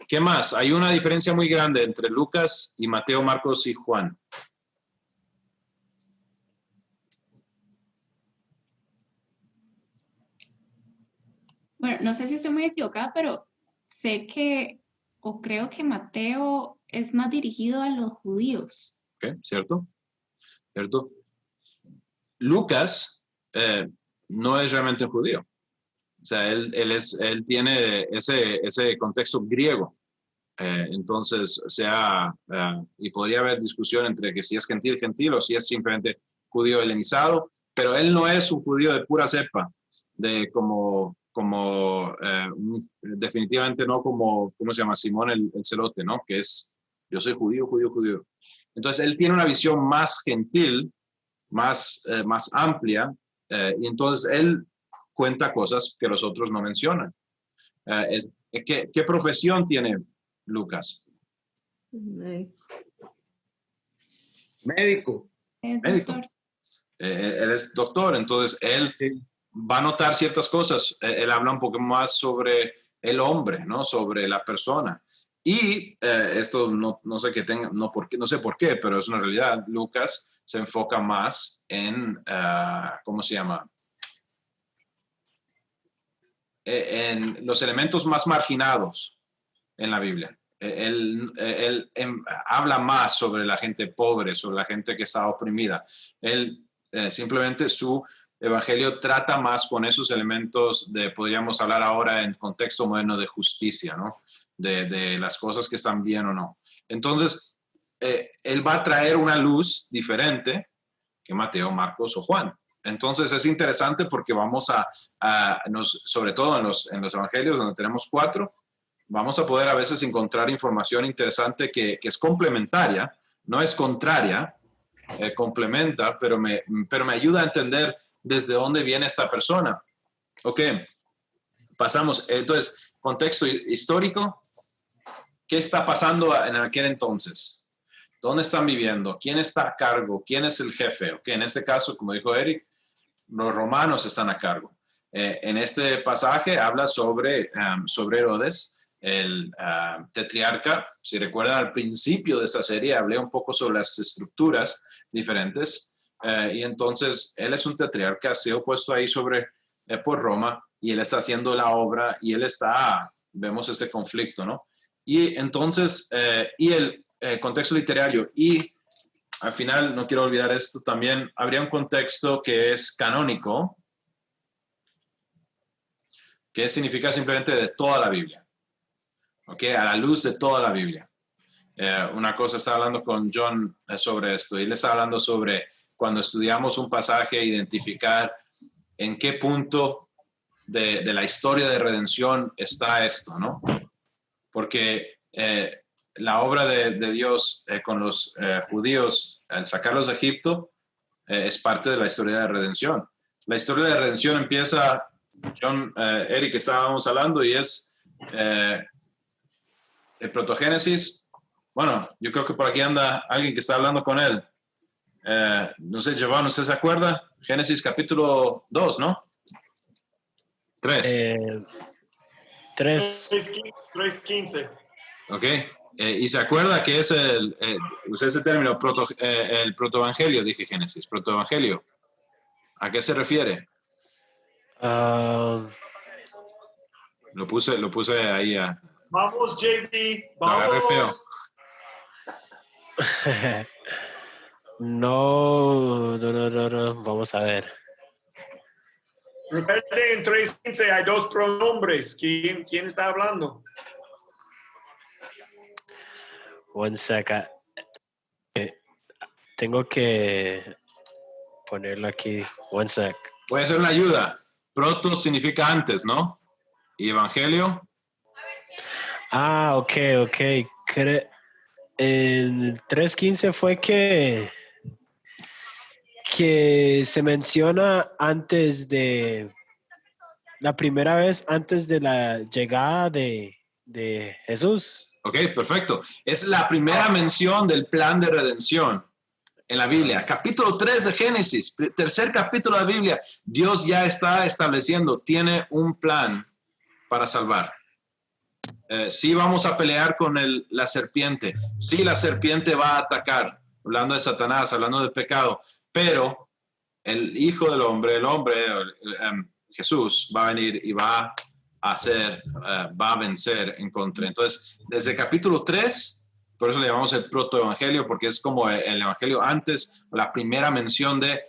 ¿Qué más? Hay una diferencia muy grande entre Lucas y Mateo, Marcos y Juan.
Bueno, no sé si estoy muy equivocada, pero sé que, o creo que Mateo es más dirigido a los judíos.
¿Ok? ¿Cierto? ¿Cierto? Lucas no es realmente un judío. O sea, él tiene ese contexto griego. Entonces, y podría haber discusión entre que si es gentil o si es simplemente judío helenizado, pero él no es un judío de pura cepa, definitivamente no como, ¿cómo se llama? Simón el celote, ¿no? Que es, yo soy judío. Entonces, él tiene una visión más gentil, más amplia, y entonces él cuenta cosas que los otros no mencionan. ¿Qué profesión tiene Lucas?
Médico.
Médico. Él es doctor, entonces él va a notar ciertas cosas. Él habla un poco más sobre el hombre, ¿no? Sobre la persona. Y esto no sé no sé por qué, pero es una realidad. Lucas se enfoca más en, ¿cómo se llama? En los elementos más marginados en la Biblia. Él habla más sobre la gente pobre, sobre la gente que está oprimida. Simplemente su evangelio trata más con esos elementos podríamos hablar ahora en contexto moderno de justicia, ¿no? De las cosas que están bien o no. Entonces, él va a traer una luz diferente que Mateo, Marcos o Juan. Entonces es interesante porque vamos sobre todo en los evangelios donde tenemos 4, vamos a poder a veces encontrar información interesante que es complementaria, no es contraria, complementa, pero me ayuda a entender desde dónde viene esta persona. Ok, pasamos. Entonces, contexto histórico, ¿qué está pasando en aquel entonces? ¿Dónde están viviendo? ¿Quién está a cargo? ¿Quién es el jefe? Ok, en este caso, como dijo Eric, los romanos están a cargo. En este pasaje habla sobre Herodes, el tetrarca. Si recuerdan, al principio de esta serie hablé un poco sobre las estructuras diferentes. Y entonces, él es un tetrarca, se ha puesto ahí por Roma, y él está haciendo la obra, y vemos este conflicto, ¿no? Y entonces, y el contexto literario, y al final, no quiero olvidar esto, también habría un contexto que es canónico, que significa simplemente de toda la Biblia, ¿ok? A la luz de toda la Biblia. Una cosa, estaba hablando con John sobre esto, y él está hablando sobre cuando estudiamos un pasaje, identificar en qué punto de la historia de redención está esto, ¿no? Porque la obra de Dios con los judíos al sacarlos de Egipto es parte de la historia de redención. La historia de redención empieza, Eric, estábamos hablando, y es el protogénesis. Bueno, yo creo que por aquí anda alguien que está hablando con él. No sé, Giovanni, ¿usted se acuerda? Génesis capítulo 2, ¿no? 3.
3:15.
Ok. Y se acuerda que es usé ese término, el protoevangelio, dije Génesis, protoevangelio. ¿A qué se refiere? Lo puse ahí a...
Vamos, JB,
Lo agarré feo.
No, vamos a ver.
Recuerden, en 3:15 hay 2 pronombres. ¿Quién está hablando?
One second. Tengo que ponerlo aquí. One sec.
Voy a hacer una ayuda. Proto significa antes, ¿no? Y evangelio.
Ok. En 3:15 fue que se menciona antes de la primera vez, antes de la llegada de Jesús.
Ok, perfecto. Es la primera mención del plan de redención en la Biblia. Capítulo 3 de Génesis, tercer capítulo de la Biblia. Dios ya está estableciendo, tiene un plan para salvar. Sí vamos a pelear con la serpiente. Sí, la serpiente va a atacar, hablando de Satanás, hablando del pecado. Pero el Hijo del Hombre, Jesús, va a venir y va a vencer en contra. Entonces, desde capítulo 3, por eso le llamamos el protoevangelio, porque es como el evangelio antes, la primera mención de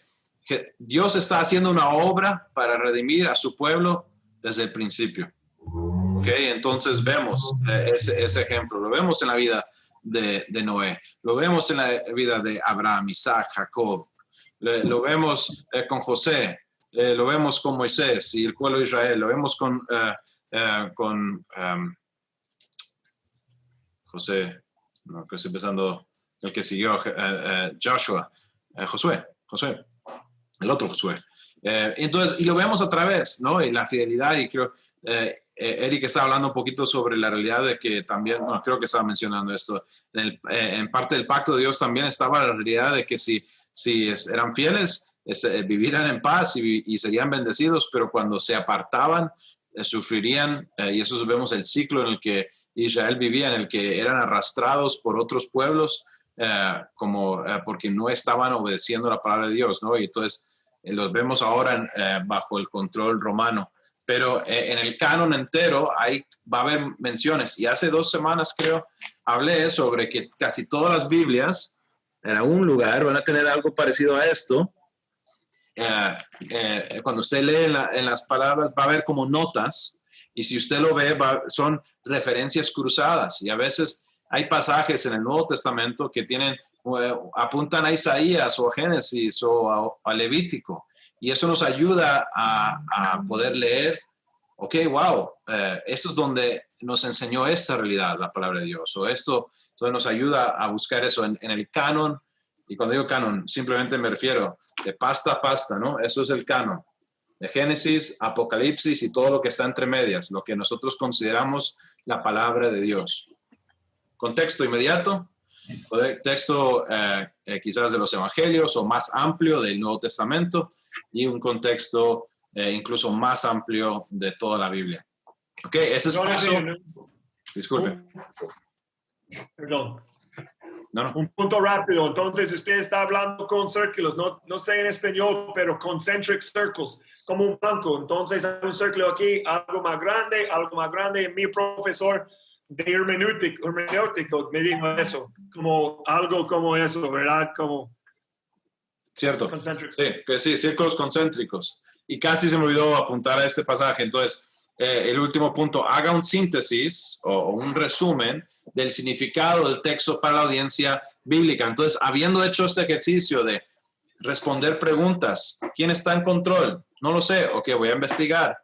que Dios está haciendo una obra para redimir a su pueblo desde el principio. ¿ok? Entonces vemos ese ejemplo, lo vemos en la vida de Noé, lo vemos en la vida de Abraham, Isaac, Jacob, lo vemos con José, lo vemos con Moisés y el pueblo de Israel, lo vemos con José, no, que estoy pensando, el que siguió Joshua, Josué, el otro Josué. Entonces, y lo vemos otra vez, ¿no? Y la fidelidad, y creo, Eric estaba hablando un poquito sobre la realidad de que también, no, creo que estaba mencionando esto, en parte del pacto de Dios también estaba la realidad de que si eran fieles, vivirían en paz y serían bendecidos, pero cuando se apartaban, sufrirían, y eso vemos el ciclo en el que Israel vivía, en el que eran arrastrados por otros pueblos, porque no estaban obedeciendo la palabra de Dios, ¿no? Y entonces los vemos ahora bajo el control romano. Pero en el canon entero va a haber menciones. Y hace 2 semanas, creo, hablé sobre que casi todas las Biblias en algún lugar van a tener algo parecido a esto. Cuando usted lee en las palabras, va a haber como notas. Y si usted lo ve, son referencias cruzadas. Y a veces hay pasajes en el Nuevo Testamento que apuntan a Isaías o a Génesis o a Levítico. Y eso nos ayuda a poder leer, ok, wow, esto es donde nos enseñó esta realidad, la palabra de Dios. O esto entonces nos ayuda a buscar eso en el canon. Y cuando digo canon, simplemente me refiero de pasta a pasta, ¿no? Eso es el canon. De Génesis, Apocalipsis y todo lo que está entre medias, lo que nosotros consideramos la palabra de Dios. Contexto inmediato, contexto quizás de los evangelios o más amplio del Nuevo Testamento y un contexto incluso más amplio de toda la Biblia. Ok, ese es paso. Disculpe.
Perdón.
No.
Un punto rápido. Entonces, usted está hablando con círculos, no sé en español, pero concentric circles, como un banco. Entonces, hay un círculo aquí, algo más grande. Mi profesor de hermenéutico me dijo eso, como algo como eso, ¿verdad? Como
cierto. Sí, círculos concéntricos. Y casi se me olvidó apuntar a este pasaje. Entonces, el último punto, haga un síntesis o un resumen del significado del texto para la audiencia bíblica. Entonces, habiendo hecho este ejercicio de responder preguntas, ¿quién está en control? No lo sé. Ok, voy a investigar.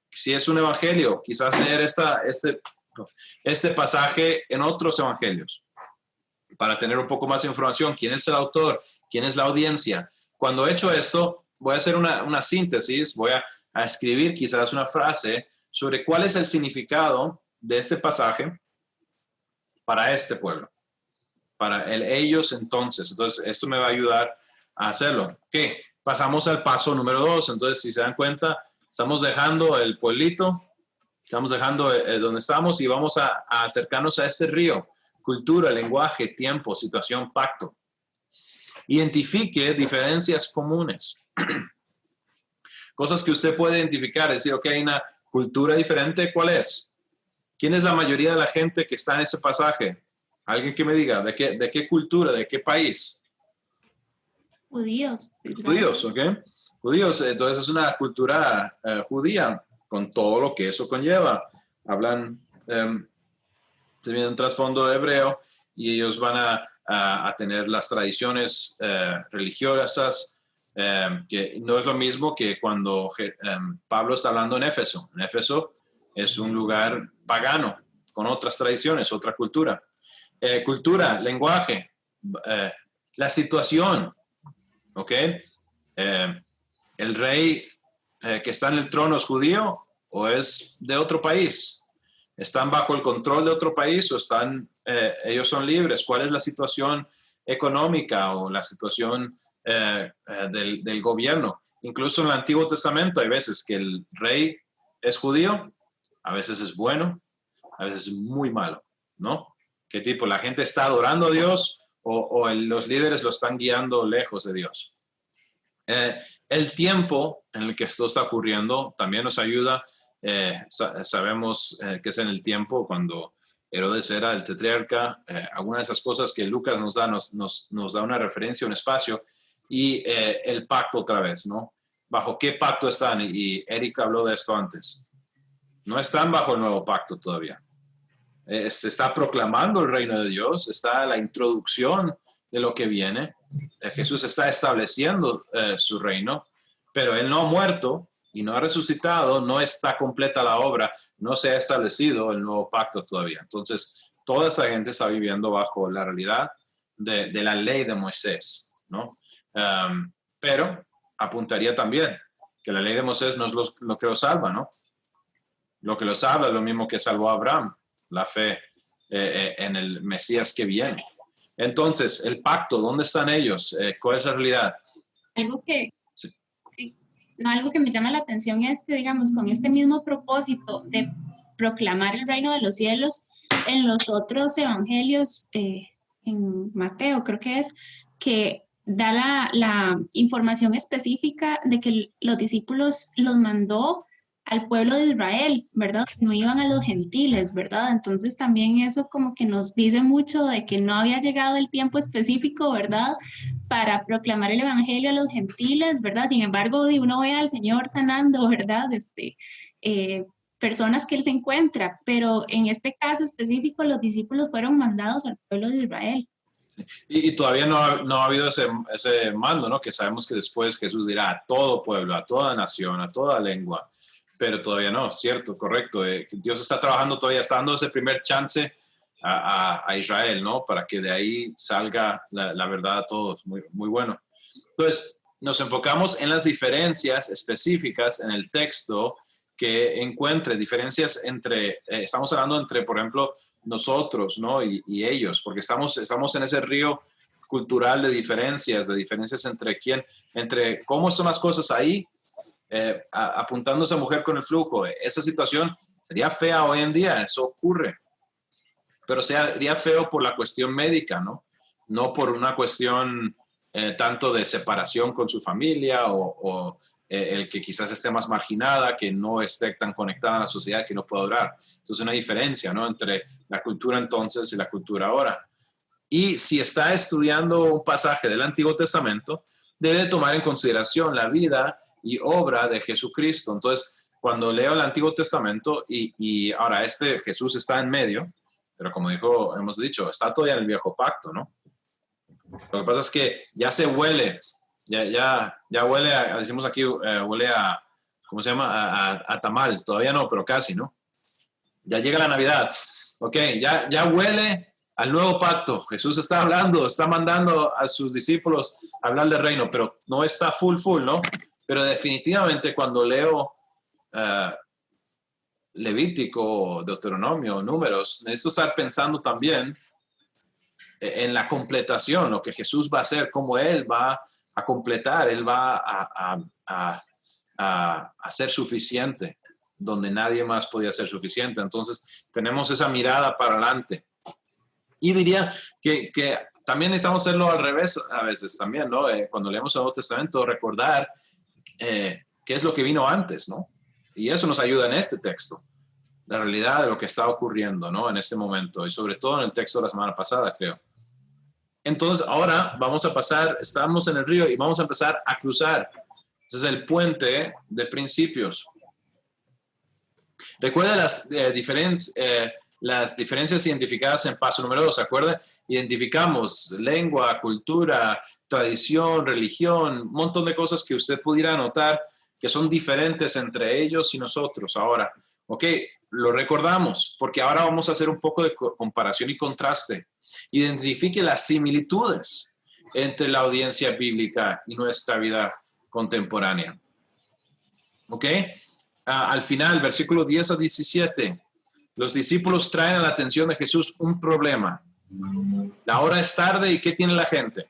Si es un evangelio, quizás leer este pasaje en otros evangelios para tener un poco más de información. ¿Quién es el autor? ¿Quién es la audiencia? Cuando he hecho esto, voy a hacer una síntesis, voy a escribir quizás una frase sobre cuál es el significado de este pasaje para este pueblo, para ellos entonces. Entonces, esto me va a ayudar a hacerlo. Ok, pasamos al paso número 2. Entonces, si se dan cuenta, estamos dejando el pueblito, estamos dejando donde estamos y vamos a acercarnos a este río. Cultura, lenguaje, tiempo, situación, pacto. Identifique diferencias comunes. Cosas que usted puede identificar, decir, ok, hay una cultura diferente, ¿cuál es? ¿Quién es la mayoría de la gente que está en ese pasaje? Alguien que me diga, ¿de qué cultura, de qué país?
Judíos.
Judíos, ok. Judíos, entonces es una cultura judía, con todo lo que eso conlleva. Hablan, tienen un trasfondo hebreo y ellos van a tener las tradiciones religiosas, que no es lo mismo que cuando Pablo está hablando en Éfeso. En Éfeso es un lugar pagano, con otras tradiciones, otra cultura. Cultura, lenguaje, la situación, ¿ok? El rey que está en el trono es judío o es de otro país. ¿Están bajo el control de otro país o ellos son libres? ¿Cuál es la situación económica o la situación del gobierno? Incluso en el Antiguo Testamento hay veces que el rey es judío, a veces es bueno, a veces es muy malo, ¿no? ¿Qué tipo? ¿La gente está adorando a Dios o los líderes lo están guiando lejos de Dios? El tiempo en el que esto está ocurriendo también nos ayuda. Sabemos que es en el tiempo cuando Herodes era el tetrarca, algunas de esas cosas que Lucas nos da una referencia, un espacio, y el pacto otra vez, ¿no? ¿Bajo qué pacto están? Y Eric habló de esto antes. no están bajo el nuevo pacto todavía. Se está proclamando el reino de Dios, está la introducción de lo que viene. Jesús está estableciendo su reino, pero Él no ha muerto y no ha resucitado, no está completa la obra, no se ha establecido el nuevo pacto todavía. Entonces, toda esta gente está viviendo bajo la realidad de la ley de Moisés, ¿no? Pero apuntaría también que la ley de Moisés no es lo que lo salva, ¿no? Lo que lo salva es lo mismo que salvó a Abraham, la fe en el Mesías que viene. Entonces, el pacto, ¿dónde están ellos? ¿Cuál es la realidad?
Algo que,
Sí.
no, algo que me llama la atención es que, digamos, con este mismo propósito de proclamar el reino de los cielos, en los otros evangelios, en Mateo creo que es, que da la información específica de que los discípulos los mandó al pueblo de Israel, ¿verdad? No iban a los gentiles, ¿verdad? Entonces también eso como que nos dice mucho de que no había llegado el tiempo específico, ¿verdad? Para proclamar el evangelio a los gentiles, ¿verdad? Sin embargo, uno ve al Señor sanando, ¿verdad? Personas que Él se encuentra, pero en este caso específico los discípulos fueron mandados al pueblo de Israel.
Y todavía no ha habido ese mando, ¿no? Que sabemos que después Jesús dirá a todo pueblo, a toda nación, a toda lengua, pero todavía no, ¿cierto? Correcto. Dios está trabajando todavía, está dando ese primer chance a Israel, ¿no? Para que de ahí salga la verdad a todos. Muy, muy bueno. Entonces, nos enfocamos en las diferencias específicas en el texto que encuentre, diferencias entre, estamos hablando entre, por ejemplo, nosotros, ¿no? Y ellos, porque estamos en ese río cultural de diferencias entre cómo son las cosas ahí, apuntando a esa mujer con el flujo. Esa situación sería fea hoy en día, eso ocurre, pero sería feo por la cuestión médica, ¿no? No por una cuestión tanto de separación con su familia o el que quizás esté más marginada, que no esté tan conectada a la sociedad, que no pueda orar. Entonces, una diferencia, ¿no? Entre la cultura entonces y la cultura ahora. Y si está estudiando un pasaje del Antiguo Testamento, debe tomar en consideración la vida y obra de Jesucristo. Entonces, cuando leo el Antiguo Testamento y ahora Jesús está en medio, pero como hemos dicho, está todavía en el viejo pacto, ¿no? Lo que pasa es que ya se huele, ya huele decimos aquí, huele a, ¿cómo se llama? A tamal, todavía no, pero casi, ¿no? Ya llega la Navidad, ok, ya huele al nuevo pacto. Jesús está hablando, está mandando a sus discípulos a hablar del reino, pero no está full, ¿no? Pero definitivamente cuando leo Levítico, Deuteronomio, Números, necesito estar pensando también en la completación, lo que Jesús va a hacer, cómo Él va a completar, Él va a ser suficiente, donde nadie más podía ser suficiente. Entonces, tenemos esa mirada para adelante. Y diría que también necesitamos hacerlo al revés a veces también, ¿no? Cuando leemos el Nuevo Testamento, recordar qué es lo que vino antes, ¿no? Y eso nos ayuda en este texto, la realidad de lo que está ocurriendo, ¿no? En este momento, y sobre todo en el texto de la semana pasada, creo. Entonces, ahora vamos a pasar, estamos en el río y vamos a empezar a cruzar. Ese es el puente de principios. Recuerda las diferencias identificadas en paso número 2, ¿se acuerda? Identificamos lengua, cultura, tradición, religión, un montón de cosas que usted pudiera notar que son diferentes entre ellos y nosotros. Ahora, ok, lo recordamos, porque ahora vamos a hacer un poco de comparación y contraste. Identifique las similitudes entre la audiencia bíblica y nuestra vida contemporánea. ¿Ok? Al final, versículo 10 a 17, los discípulos traen a la atención de Jesús un problema. La hora es tarde y ¿qué tiene la gente?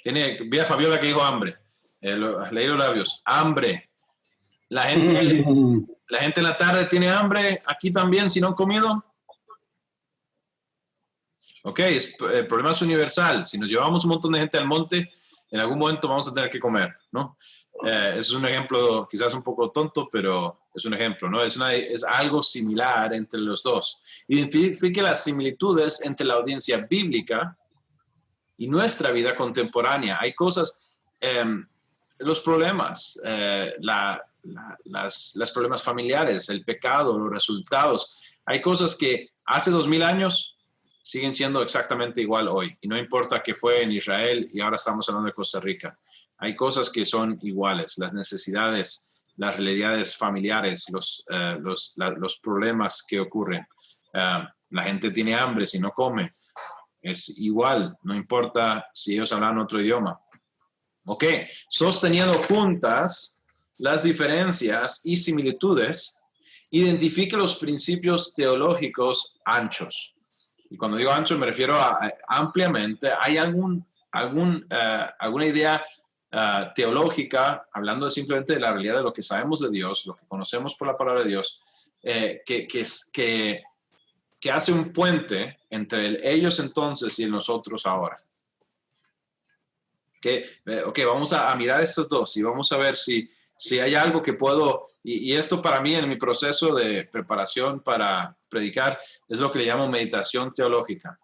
Vi a Fabiola que dijo hambre. Leí los labios. Hambre. La gente en la tarde tiene hambre. Aquí también, si no han comido. Ok, el problema es universal. Si nos llevamos un montón de gente al monte, en algún momento vamos a tener que comer, ¿no? Es un ejemplo quizás un poco tonto, pero es un ejemplo, ¿no? Es algo similar entre los dos. Identifique las similitudes entre la audiencia bíblica y nuestra vida contemporánea. Hay cosas, los problemas, los problemas familiares, el pecado, los resultados. Hay cosas que hace 2000 años siguen siendo exactamente igual hoy. Y no importa que fue en Israel y ahora estamos hablando de Costa Rica. Hay cosas que son iguales, las necesidades, las realidades familiares, los problemas que ocurren. La gente tiene hambre si no come. Es igual, no importa si ellos hablan otro idioma. Ok, sosteniendo juntas las diferencias y similitudes, identifique los principios teológicos anchos. Y cuando digo ancho me refiero a ampliamente. ¿Hay alguna idea teológica, hablando simplemente de la realidad de lo que sabemos de Dios, lo que conocemos por la palabra de Dios, que hace un puente entre ellos entonces y el nosotros ahora? Ok, vamos a mirar estas dos y vamos a ver si hay algo que puedo, y esto para mí en mi proceso de preparación para predicar es lo que le llamo meditación teológica.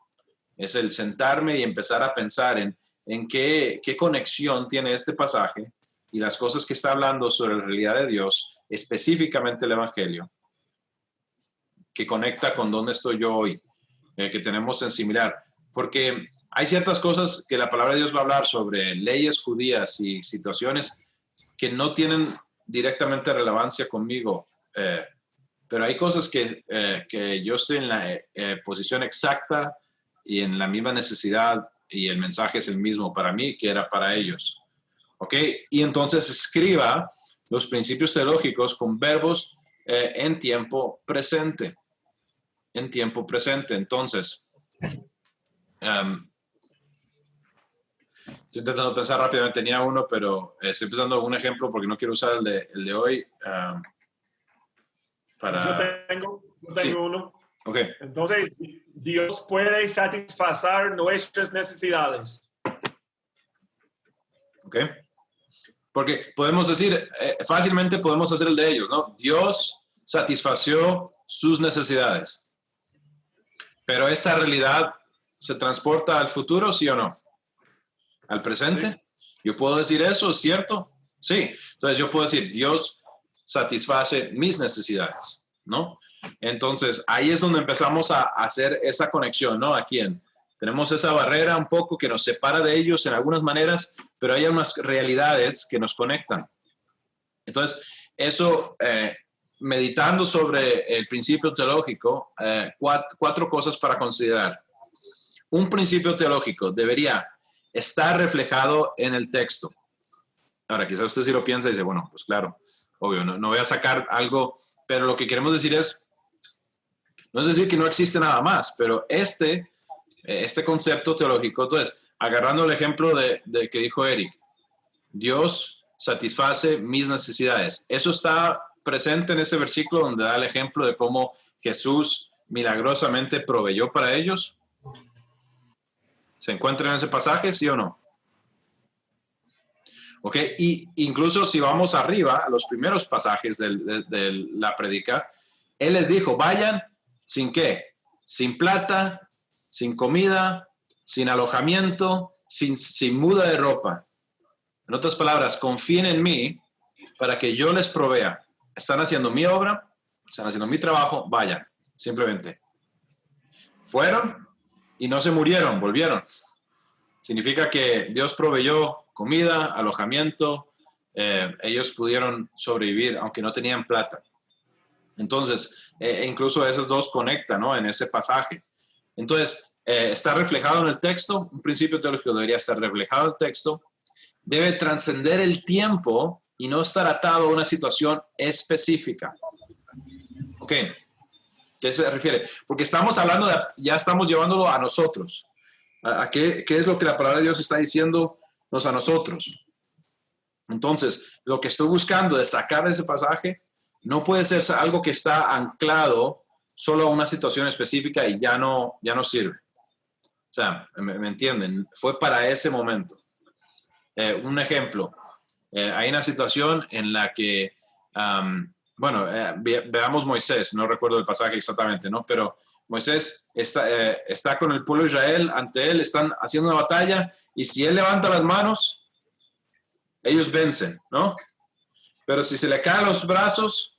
Es el sentarme y empezar a pensar en qué conexión tiene este pasaje y las cosas que está hablando sobre la realidad de Dios, específicamente el Evangelio, que conecta con dónde estoy yo hoy, que tenemos en similar. Porque hay ciertas cosas que la palabra de Dios va a hablar sobre leyes judías y situaciones que no tienen directamente relevancia conmigo, pero hay cosas que yo estoy en la posición exacta y en la misma necesidad, y el mensaje es el mismo para mí que era para ellos. ¿Ok? Y entonces escriba los principios teológicos con verbos en tiempo presente. En tiempo presente. Entonces, estoy intentando pensar rápidamente, tenía uno, pero estoy pensando un ejemplo porque no quiero usar el de hoy.
Yo tengo
Sí.
uno.
Okay.
Entonces, Dios puede satisfacer nuestras necesidades.
Ok. Porque podemos decir, fácilmente podemos hacer el de ellos, ¿no? Dios satisfació sus necesidades. Pero esa realidad se transporta al futuro, ¿sí o no? ¿Al presente? Sí. ¿Yo puedo decir eso? ¿Es cierto? Sí. Entonces yo puedo decir, Dios satisface mis necesidades, ¿no? Entonces ahí es donde empezamos a hacer esa conexión, ¿no? Aquí tenemos esa barrera un poco que nos separa de ellos en algunas maneras, pero hay unas realidades que nos conectan. Entonces, eso, meditando sobre el principio teológico, cuatro cosas para considerar. Un principio teológico debería estar reflejado en el texto. Ahora, quizás usted sí lo piensa y dice, bueno, pues claro, obvio, no voy a sacar algo, pero lo que queremos decir no es decir que no existe nada más, pero este concepto teológico, entonces, agarrando el ejemplo de que dijo Eric, Dios satisface mis necesidades. Eso está presente en ese versículo donde da el ejemplo de cómo Jesús milagrosamente proveyó para ellos. ¿Se encuentra en ese pasaje, sí o no? Ok, y incluso si vamos arriba a los primeros pasajes de la prédica, Él les dijo, vayan, ¿sin qué? Sin plata, sin comida, sin alojamiento, sin muda de ropa. En otras palabras, confíen en mí para que yo les provea. Están haciendo mi obra, están haciendo mi trabajo, vayan, simplemente. Fueron y no se murieron, volvieron. Significa que Dios proveyó comida, alojamiento, ellos pudieron sobrevivir aunque no tenían plata. Entonces, incluso esas dos conectan, ¿no? En ese pasaje. Entonces, está reflejado en el texto, un principio teológico debería estar reflejado en el texto, debe trascender el tiempo y no estar atado a una situación específica. ¿Ok? ¿Qué se refiere? Porque estamos hablando ya estamos llevándolo a nosotros. ¿A qué es lo que la palabra de Dios está diciéndonos a nosotros? Entonces, lo que estoy buscando de sacar de ese pasaje no puede ser algo que está anclado solo a una situación específica y ya no sirve. O sea, ¿me entienden? Fue para ese momento. Un ejemplo. Hay una situación en la que, veamos Moisés, no recuerdo el pasaje exactamente, ¿no? Pero Moisés está con el pueblo de Israel, ante él están haciendo una batalla y si él levanta las manos, ellos vencen, ¿no? Pero si se le caen los brazos,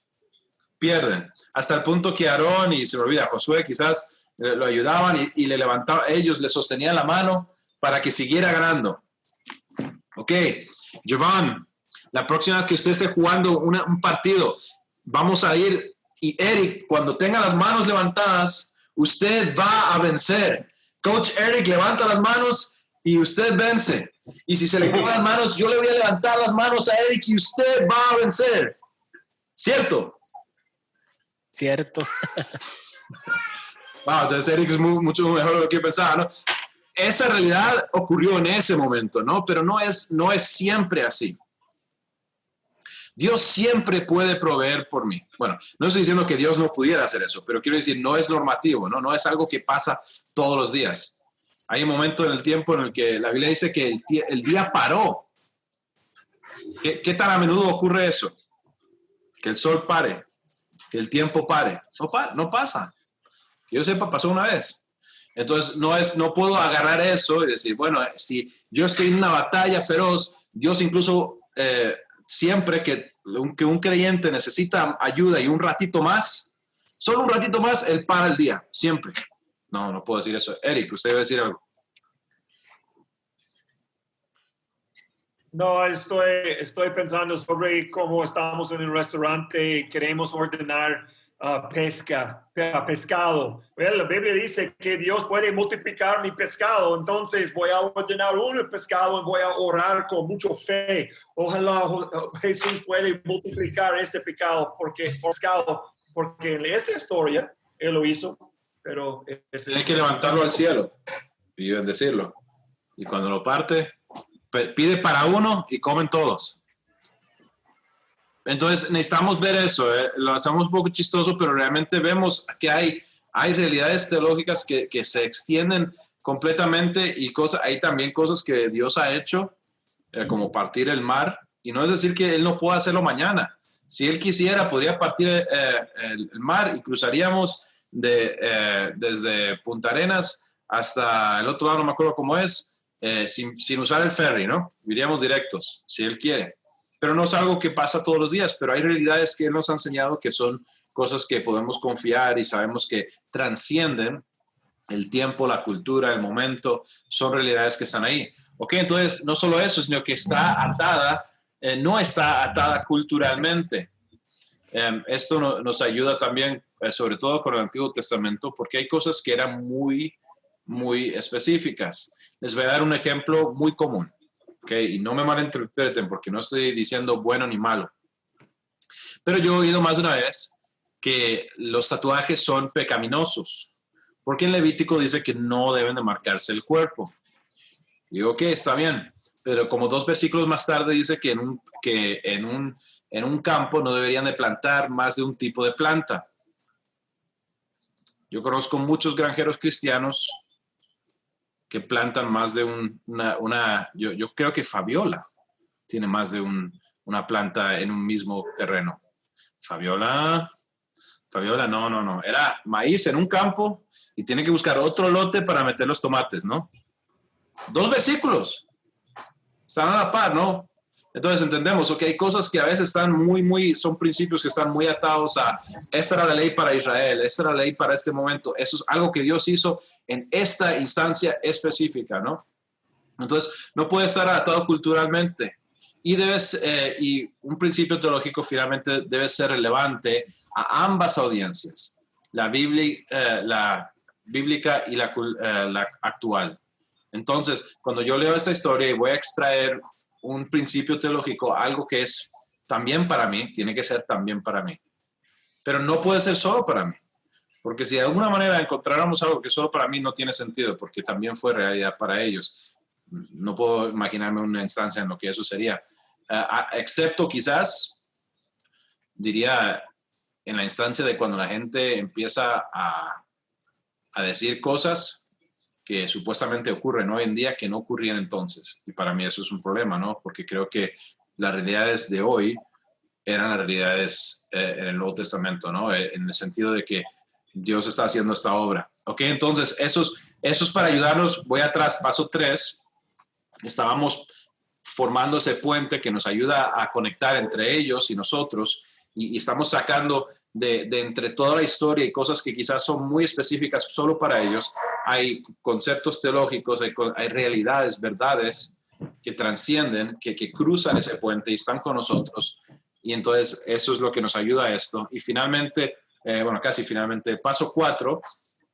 pierden. Hasta el punto que Aarón y se me olvida, Josué quizás lo ayudaban y le levantaban, ellos le sostenían la mano para que siguiera ganando. Ok, Jovan, la próxima vez que usted esté jugando un partido, vamos a ir y Eric, cuando tenga las manos levantadas, usted va a vencer. Coach Eric levanta las manos y usted vence. Y si se le caen las manos, yo le voy a levantar las manos a Eric y usted va a vencer. ¿Cierto?
Cierto.
Wow, entonces Eric es mucho mejor de lo que pensaba, ¿no? Esa realidad ocurrió en ese momento, ¿no? Pero no es siempre así. Dios siempre puede proveer por mí. Bueno, no estoy diciendo que Dios no pudiera hacer eso, pero quiero decir, no es normativo, ¿no? No es algo que pasa todos los días. Hay un momento en el tiempo en el que la Biblia dice que el día paró. ¿Qué tan a menudo ocurre eso? Que el sol pare, que el tiempo pare. No pasa. Que yo sepa, pasó una vez. Entonces, no puedo agarrar eso y decir, bueno, si yo estoy en una batalla feroz, Dios incluso siempre que un creyente necesita ayuda y un ratito más, solo un ratito más, Él para el día, siempre. No puedo decir eso. Eric, usted debe decir algo.
No, estoy pensando sobre cómo estamos en un restaurante y queremos ordenar pescado. Well, la Biblia dice que Dios puede multiplicar mi pescado, entonces voy a ordenar un pescado y voy a orar con mucha fe. Ojalá Jesús puede multiplicar este pescado, porque en esta historia Él lo hizo, pero...
Tiene que levantarlo al cielo y bendecirlo. Y cuando lo parte, pide para uno y comen todos. Entonces necesitamos ver eso, lo hacemos un poco chistoso, pero realmente vemos que hay realidades teológicas que se extienden completamente y hay también cosas que Dios ha hecho, como partir el mar, y no es decir que Él no pueda hacerlo mañana. Si Él quisiera, podría partir el mar y cruzaríamos desde Punta Arenas hasta el otro lado, no me acuerdo cómo es, sin usar el ferry, ¿no? Iríamos directos, si Él quiere. Pero no es algo que pasa todos los días, pero hay realidades que Él nos ha enseñado que son cosas que podemos confiar y sabemos que trascienden el tiempo, la cultura, el momento, son realidades que están ahí. Ok, entonces no solo eso, sino que está atada, no está atada culturalmente. Esto nos ayuda también, sobre todo con el Antiguo Testamento, porque hay cosas que eran muy, muy específicas. Les voy a dar un ejemplo muy común. Okay, y no me malinterpreten porque no estoy diciendo bueno ni malo. Pero yo he oído más de una vez que los tatuajes son pecaminosos, porque en Levítico dice que no deben de marcarse el cuerpo. Digo que está bien, pero como 2 versículos más tarde dice que en un campo no deberían de plantar más de un tipo de planta. Yo conozco muchos granjeros cristianos que plantan más de yo creo que Fabiola tiene más de una planta en un mismo terreno. Fabiola, no. Era maíz en un campo y tiene que buscar otro lote para meter los tomates, ¿no? 2 versículos. Están a la par, ¿no? Entonces entendemos, hay cosas que a veces están son principios que están muy atados a, esta era la ley para Israel, esta era la ley para este momento, eso es algo que Dios hizo en esta instancia específica, ¿no? Entonces, no puede estar atado culturalmente. Y un principio teológico finalmente debe ser relevante a ambas audiencias, la bíblica y la actual. Entonces, cuando yo leo esta historia y voy a extraer un principio teológico, algo que es también para mí, tiene que ser también para mí. Pero no puede ser solo para mí. Porque si de alguna manera encontráramos algo que solo para mí no tiene sentido, porque también fue realidad para ellos. No puedo imaginarme una instancia en lo que eso sería. Excepto quizás, diría, en la instancia de cuando la gente empieza a decir cosas que supuestamente ocurren hoy en día que no ocurrían entonces. Y para mí eso es un problema, ¿no? Porque creo que las realidades de hoy eran las realidades en el Nuevo Testamento, ¿no? En el sentido de que Dios está haciendo esta obra. Ok, entonces eso es para ayudarnos. Voy atrás, paso 3. Estábamos formando ese puente que nos ayuda a conectar entre ellos y nosotros, y estamos sacando de entre toda la historia y cosas que quizás son muy específicas solo para ellos. Hay conceptos teológicos, hay realidades, verdades que trascienden, que cruzan ese puente y están con nosotros. Y entonces eso es lo que nos ayuda a esto. Y finalmente, casi finalmente, paso 4,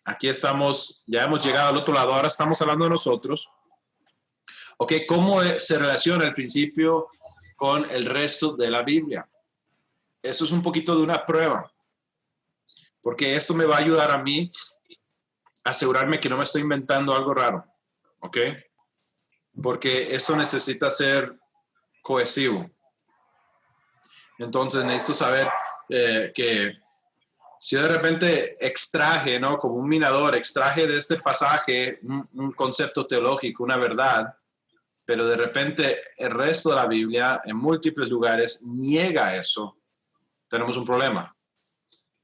aquí estamos, ya hemos llegado al otro lado, ahora estamos hablando de nosotros. Ok, ¿cómo se relaciona el principio con el resto de la Biblia? Eso es un poquito de una prueba, porque esto me va a ayudar a mí a asegurarme que no me estoy inventando algo raro, ¿ok? Porque esto necesita ser cohesivo. Entonces necesito saber que si yo de repente extraje, ¿no? Como un minador, extraje de este pasaje un concepto teológico, una verdad, pero de repente el resto de la Biblia en múltiples lugares niega eso, tenemos un problema.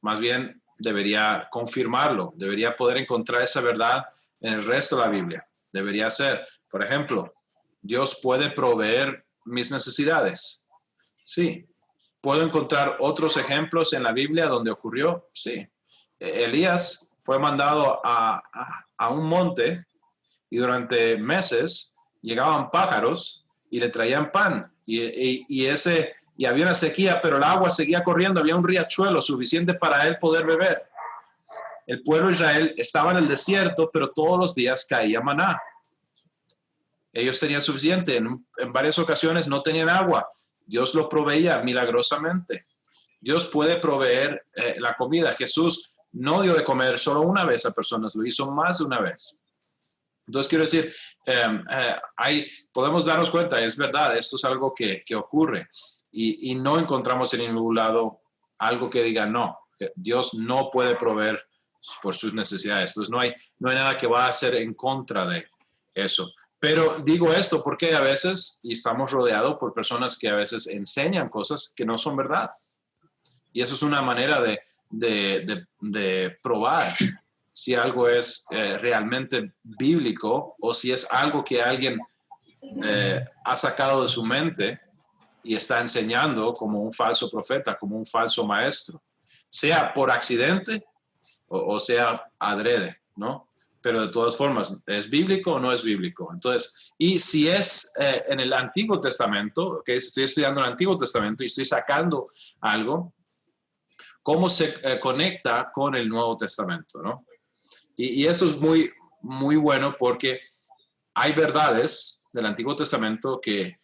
Más bien debería confirmarlo, debería poder encontrar esa verdad en el resto de la Biblia. Debería ser, por ejemplo, Dios puede proveer mis necesidades. Sí. ¿Puedo encontrar otros ejemplos en la Biblia donde ocurrió? Sí. Elías fue mandado a un monte y durante meses llegaban pájaros y le traían pan. Y había una sequía, pero el agua seguía corriendo. Había un riachuelo suficiente para él poder beber. El pueblo de Israel estaba en el desierto, pero todos los días caía maná. Ellos tenían suficiente. En varias ocasiones no tenían agua. Dios lo proveía milagrosamente. Dios puede proveer la comida. Jesús no dio de comer solo una vez a personas, lo hizo más de una vez. Entonces quiero decir, podemos darnos cuenta, es verdad, esto es algo que ocurre y no encontramos en ningún lado algo que diga no, Dios no puede proveer por sus necesidades. Entonces no hay nada que va a hacer en contra de eso. Pero digo esto porque a veces, y estamos rodeados por personas que a veces enseñan cosas que no son verdad. Y eso es una manera de probar si algo es realmente bíblico o si es algo que alguien ha sacado de su mente y está enseñando como un falso profeta, como un falso maestro. Sea por accidente o sea adrede, ¿no? Pero de todas formas, ¿es bíblico o no es bíblico? Entonces, y si es en el Antiguo Testamento, que estoy estudiando el Antiguo Testamento y estoy sacando algo, ¿cómo se conecta con el Nuevo Testamento, no? Y eso es muy, muy bueno porque hay verdades del Antiguo Testamento que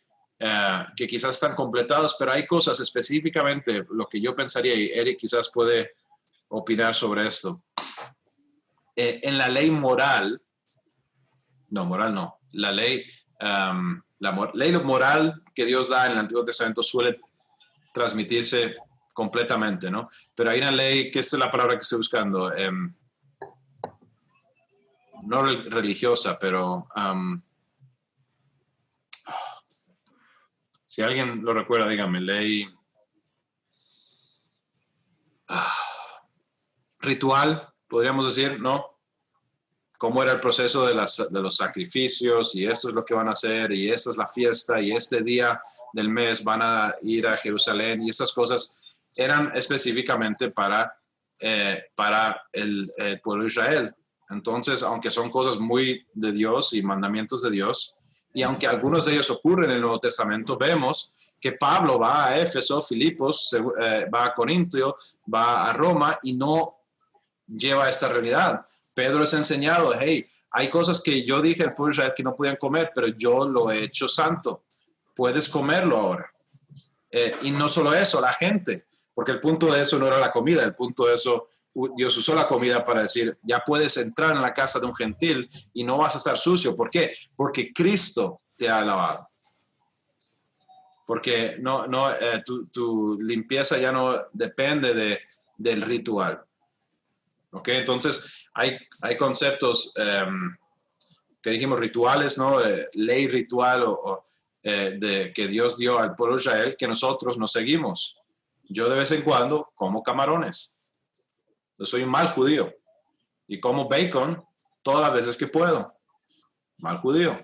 quizás están completadas, pero hay cosas específicamente, lo que yo pensaría, y Eric quizás puede opinar sobre esto. En la ley moral, la ley moral que Dios da en el Antiguo Testamento suele transmitirse completamente, ¿no? Pero hay una ley, que es la palabra que estoy buscando, no religiosa, pero si alguien lo recuerda, dígame, ley ritual, podríamos decir, ¿no? Cómo era el proceso de los sacrificios, y esto es lo que van a hacer, y esta es la fiesta, y este día del mes van a ir a Jerusalén, y estas cosas eran específicamente para el pueblo de Israel. Entonces, aunque son cosas muy de Dios y mandamientos de Dios, y aunque algunos de ellos ocurren en el Nuevo Testamento, vemos que Pablo va a Éfeso, Filipos, va a Corintio, va a Roma y no lleva esta realidad. Pedro es enseñado, hey, hay cosas que yo dije al pueblo de Israel que no podían comer, pero yo lo he hecho santo. Puedes comerlo ahora. Y no solo eso, la gente, porque el punto de eso no era la comida, el punto de eso, Dios usó la comida para decir, ya puedes entrar en la casa de un gentil y no vas a estar sucio. ¿Por qué? Porque Cristo te ha lavado. Porque tu limpieza ya no depende del ritual. ¿Ok? Entonces, hay conceptos que dijimos rituales, ¿no? Ley ritual que Dios dio al pueblo de Israel que nosotros no seguimos. Yo de vez en cuando como camarones. Yo soy un mal judío y como bacon todas las veces que puedo. Mal judío.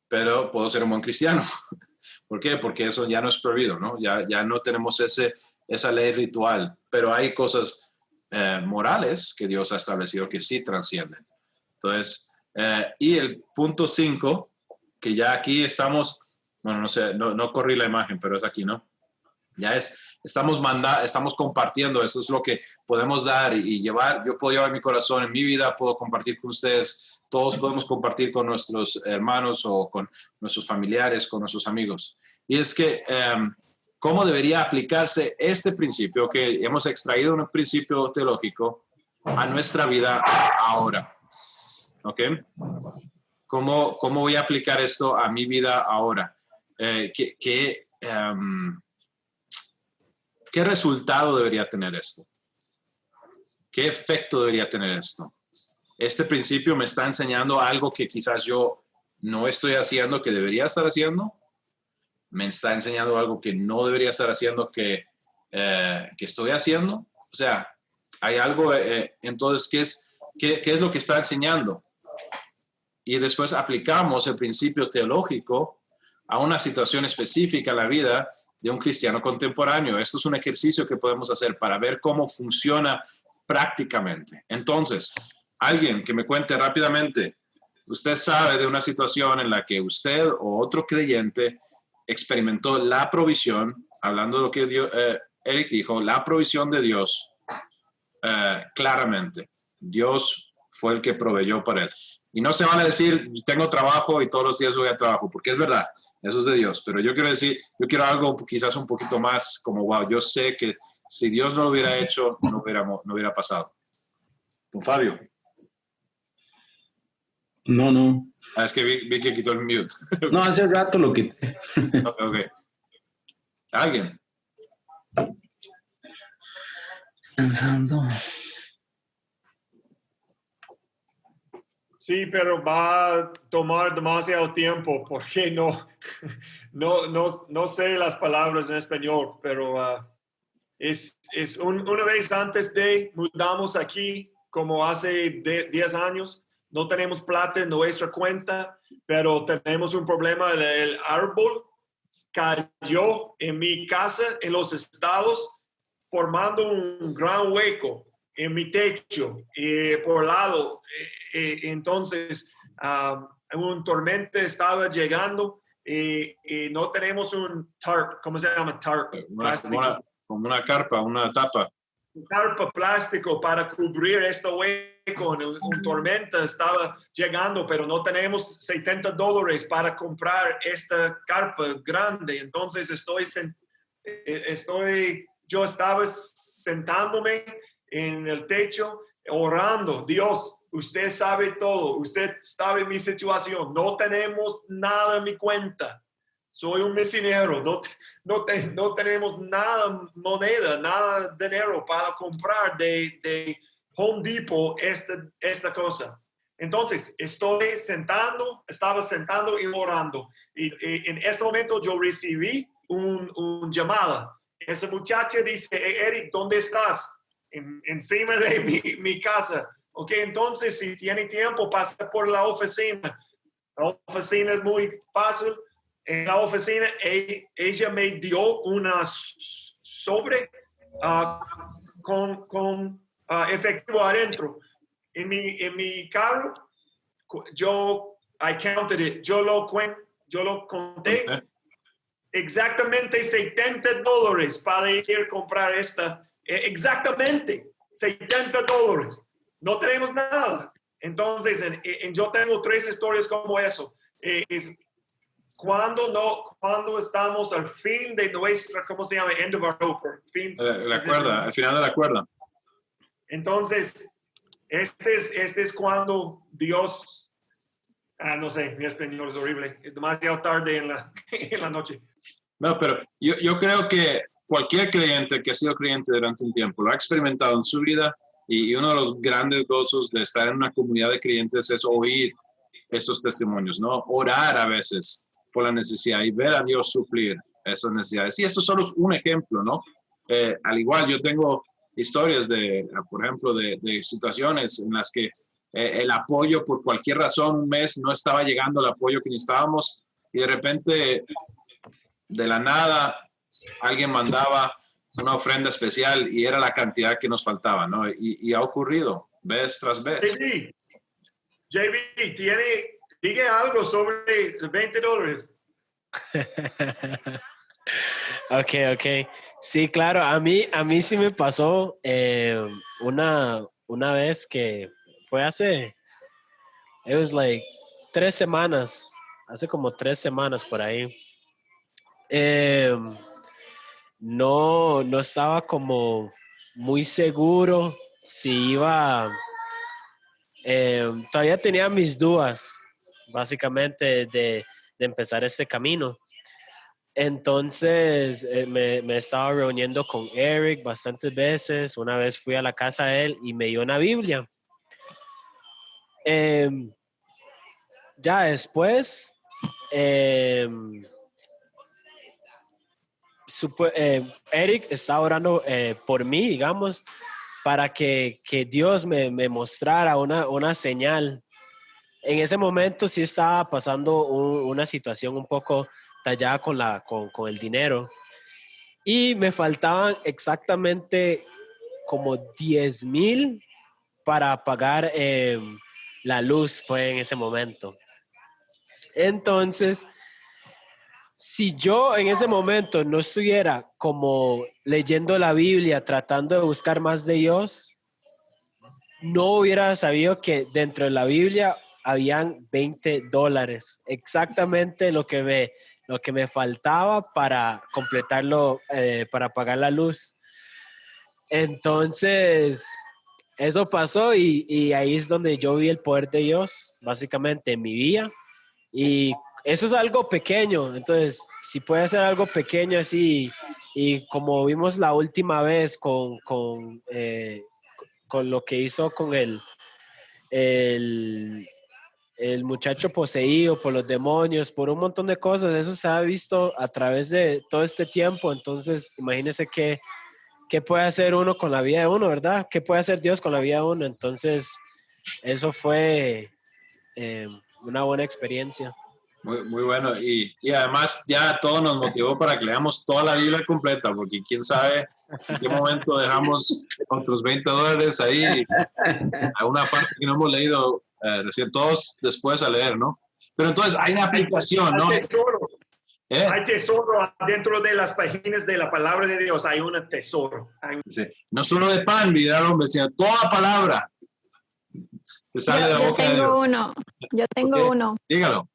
pero puedo ser un buen cristiano. ¿Por qué? Porque eso ya no es prohibido, ¿no? Ya no tenemos esa ley ritual, pero hay cosas morales que Dios ha establecido que sí trascienden. Entonces, y el punto 5, que ya aquí estamos, bueno, no sé, no corrí la imagen, pero es aquí, ¿no? Ya estamos compartiendo, eso es lo que podemos dar y llevar. Yo puedo llevar mi corazón en mi vida, puedo compartir con ustedes, todos podemos compartir con nuestros hermanos o con nuestros familiares, con nuestros amigos. Y es que, ¿cómo debería aplicarse este principio que hemos extraído un principio teológico a nuestra vida ahora? ¿Ok? ¿Cómo voy a aplicar esto a mi vida ahora? ¿Qué resultado debería tener esto? ¿Qué efecto debería tener esto? Este principio me está enseñando algo que quizás yo no estoy haciendo, que debería estar haciendo. Me está enseñando algo que no debería estar haciendo, que estoy haciendo. O sea, hay algo, entonces, ¿qué es lo que está enseñando? Y después aplicamos el principio teológico a una situación específica en la vida de un cristiano contemporáneo. Esto es un ejercicio que podemos hacer para ver cómo funciona prácticamente. Entonces, alguien que me cuente rápidamente, usted sabe de una situación en la que usted o otro creyente experimentó la provisión, hablando de lo que Eric dijo, la provisión de Dios claramente. Dios fue el que proveyó para él. Y no se van a decir, tengo trabajo y todos los días voy a trabajo, porque es verdad. Eso es de Dios, pero yo quiero decir, yo quiero algo quizás un poquito más como, wow, yo sé que si Dios no lo hubiera hecho, no hubiera pasado. Don Fabio.
No.
Es que vi que quitó el mute.
No, hace rato lo quité.
Ok. ¿Alguien?
Pensando.
Sí, pero va a tomar demasiado tiempo porque no sé las palabras en español, pero una vez antes de mudamos aquí, como hace 10 años, no tenemos plata en nuestra cuenta, pero tenemos un problema. El árbol cayó en mi casa en los Estados, formando un gran hueco en mi techo por lado. Entonces, un tormenta estaba llegando y no tenemos un tarp. ¿Cómo se llama? Tarp.
Como una carpa, una tapa.
Un carpa plástico para cubrir este hueco. Un tormenta estaba llegando, pero no tenemos $70 para comprar esta carpa grande. Entonces, yo estaba sentándome en el techo orando. Dios, usted sabe todo, usted sabe mi situación, no tenemos nada en mi cuenta, soy un misionero, no tenemos nada, moneda, nada dinero para comprar de Home Depot esta cosa. Entonces, estaba sentando y orando, y en ese momento yo recibí un llamada. Esa muchacha dice, Eric, ¿dónde estás? Encima de mi casa. Ok, entonces si tiene tiempo, pasa por la oficina. La oficina es muy fácil. En la oficina ella me dio una sobre con efectivo adentro. En mi carro, I counted it. Yo lo conté. Okay. Exactamente $70 para ir a comprar esta. Exactamente $70. No tenemos nada. Entonces, yo tengo 3 historias como eso. Cuando estamos al fin de nuestra, ¿cómo se llama? End of our rope.
La cuerda, al final de la cuerda.
Entonces, este es cuando Dios, no sé, mi español es horrible. Es demasiado tarde en la noche.
No, pero yo creo que cualquier creyente que ha sido creyente durante un tiempo lo ha experimentado en su vida, y uno de los grandes gozos de estar en una comunidad de creyentes es oír esos testimonios, ¿no? Orar a veces por la necesidad y ver a Dios suplir esas necesidades. Y esto solo es un ejemplo, ¿no? Al igual yo tengo historias por ejemplo, de situaciones en las que el apoyo por cualquier razón, un mes no estaba llegando el apoyo que necesitábamos y de repente, de la nada, alguien mandaba una ofrenda especial y era la cantidad que nos faltaba, ¿no? Y ha ocurrido vez tras vez.
JB, diga algo sobre $20.
Ok. Sí, claro, a mí sí me pasó una vez que fue it was like 3 semanas, hace como 3 semanas por ahí. No estaba como muy seguro si iba, todavía tenía mis dudas, básicamente, de empezar este camino. Entonces me estaba reuniendo con Eric bastantes veces. Una vez fui a la casa de él y me dio una Biblia. Ya después, Eric estaba orando por mí, digamos, para que Dios me mostrara una señal. En ese momento sí estaba pasando una situación un poco tallada con el dinero y me faltaban exactamente como 10,000 para pagar la luz, fue en ese momento. Entonces, si yo en ese momento no estuviera como leyendo la Biblia, tratando de buscar más de Dios, no hubiera sabido que dentro de la Biblia habían $20, exactamente lo que me faltaba para completarlo, para pagar la luz. Entonces, eso pasó y ahí es donde yo vi el poder de Dios, básicamente en mi vida. Y eso es algo pequeño, entonces, si puede ser algo pequeño así, y como vimos la última vez con lo que hizo con el muchacho poseído por los demonios, por un montón de cosas, eso se ha visto a través de todo este tiempo. Entonces, imagínese qué puede hacer uno con la vida de uno, ¿verdad? ¿Qué puede hacer Dios con la vida de uno? Entonces, eso fue una buena experiencia.
Muy bueno. Y además ya todo nos motivó para que leamos toda la Biblia completa, porque quién sabe en qué momento dejamos otros $20 ahí a una parte que no hemos leído recién, todos después a leer, ¿no? Pero entonces hay una aplicación, ¿no?
Hay tesoro dentro de las páginas de la palabra de Dios. Hay un tesoro.
Sí. No solo de pan vivirá el hombre, sino toda palabra que sale de la boca de Dios.
Yo tengo uno.
Dígalo.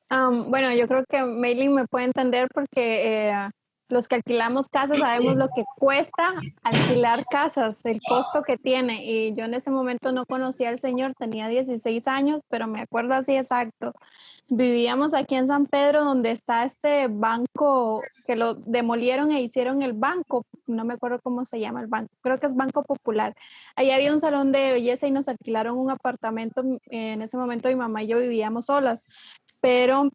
Bueno, yo creo que Maylin me puede entender porque los que alquilamos casas sabemos lo que cuesta alquilar casas, el costo que tiene. Y yo en ese momento no conocía al Señor, tenía 16 años, pero me acuerdo así exacto. Vivíamos aquí en San Pedro, donde está este banco que lo demolieron e hicieron el banco. No me acuerdo cómo se llama el banco, creo que es Banco Popular. Ahí había un salón de belleza y nos alquilaron un apartamento. En ese momento mi mamá y yo vivíamos solas, pero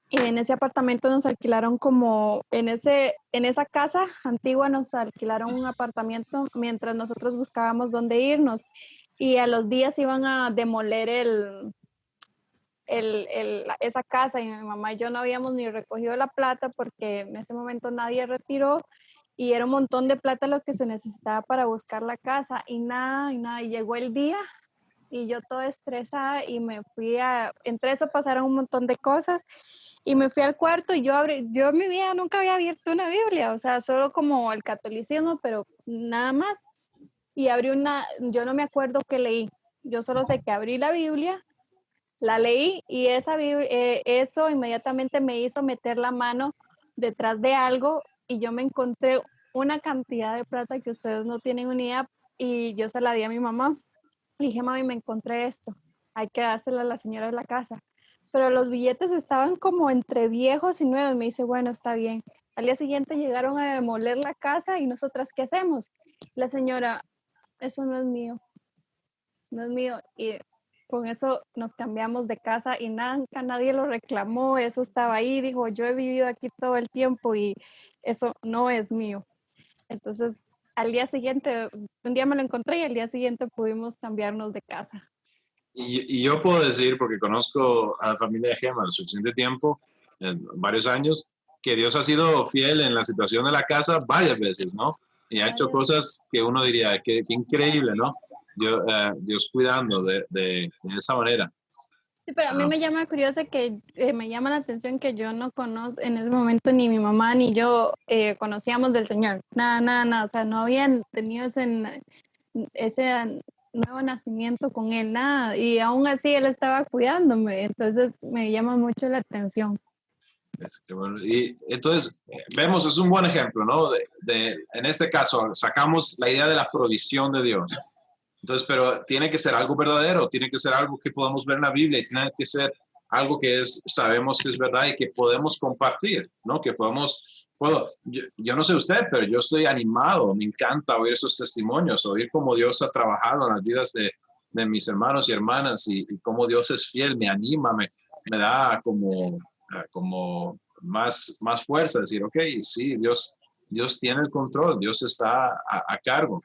en ese apartamento nos alquilaron en esa casa antigua nos alquilaron un apartamento mientras nosotros buscábamos dónde irnos, y a los días iban a demoler esa casa, y mi mamá y yo no habíamos ni recogido la plata porque en ese momento nadie retiró, y era un montón de plata lo que se necesitaba para buscar la casa, y nada, y llegó el día y yo toda estresada y entre eso pasaron un montón de cosas y me fui al cuarto y yo en mi vida nunca había abierto una Biblia, o sea, solo como el catolicismo, pero nada más. Y yo no me acuerdo qué leí, yo solo sé que abrí la Biblia, la leí y eso inmediatamente me hizo meter la mano detrás de algo y yo me encontré una cantidad de plata que ustedes no tienen una idea, y yo se la di a mi mamá. Le dije, mami, me encontré esto, hay que dársela a la señora de la casa. Pero los billetes estaban como entre viejos y nuevos. Me dice, bueno, está bien. Al día siguiente llegaron a demoler la casa y nosotras, ¿qué hacemos? La señora, eso no es mío, no es mío. Y con eso nos cambiamos de casa y nunca nadie lo reclamó, eso estaba ahí, dijo, yo he vivido aquí todo el tiempo y eso no es mío. Entonces, al día siguiente, un día me lo encontré y al día siguiente pudimos cambiarnos de casa.
Y yo puedo decir, porque conozco a la familia de Gemma lo suficiente tiempo, varios años, que Dios ha sido fiel en la situación de la casa varias veces, ¿no? Y ha hecho cosas que uno diría, que increíble, ¿no? Dios cuidando de esa manera.
Sí, pero a mí me llama curioso que me llama la atención que yo no conozco en ese momento ni mi mamá ni yo conocíamos del Señor. Nada, nada, nada. O sea, no habían tenido ese nuevo nacimiento con Él, nada. Y aún así Él estaba cuidándome. Entonces me llama mucho la atención.
Y entonces, vemos, es un buen ejemplo, ¿no? En este caso, sacamos la idea de la provisión de Dios. Entonces, pero tiene que ser algo verdadero, tiene que ser algo que podamos ver en la Biblia, y tiene que ser algo que sabemos que es verdad y que podemos compartir, ¿no? Que yo no sé usted, pero yo estoy animado, me encanta oír esos testimonios, oír cómo Dios ha trabajado en las vidas de mis hermanos y hermanas y cómo Dios es fiel, me anima, me da como más fuerza, decir, ok, sí, Dios tiene el control, Dios está a cargo.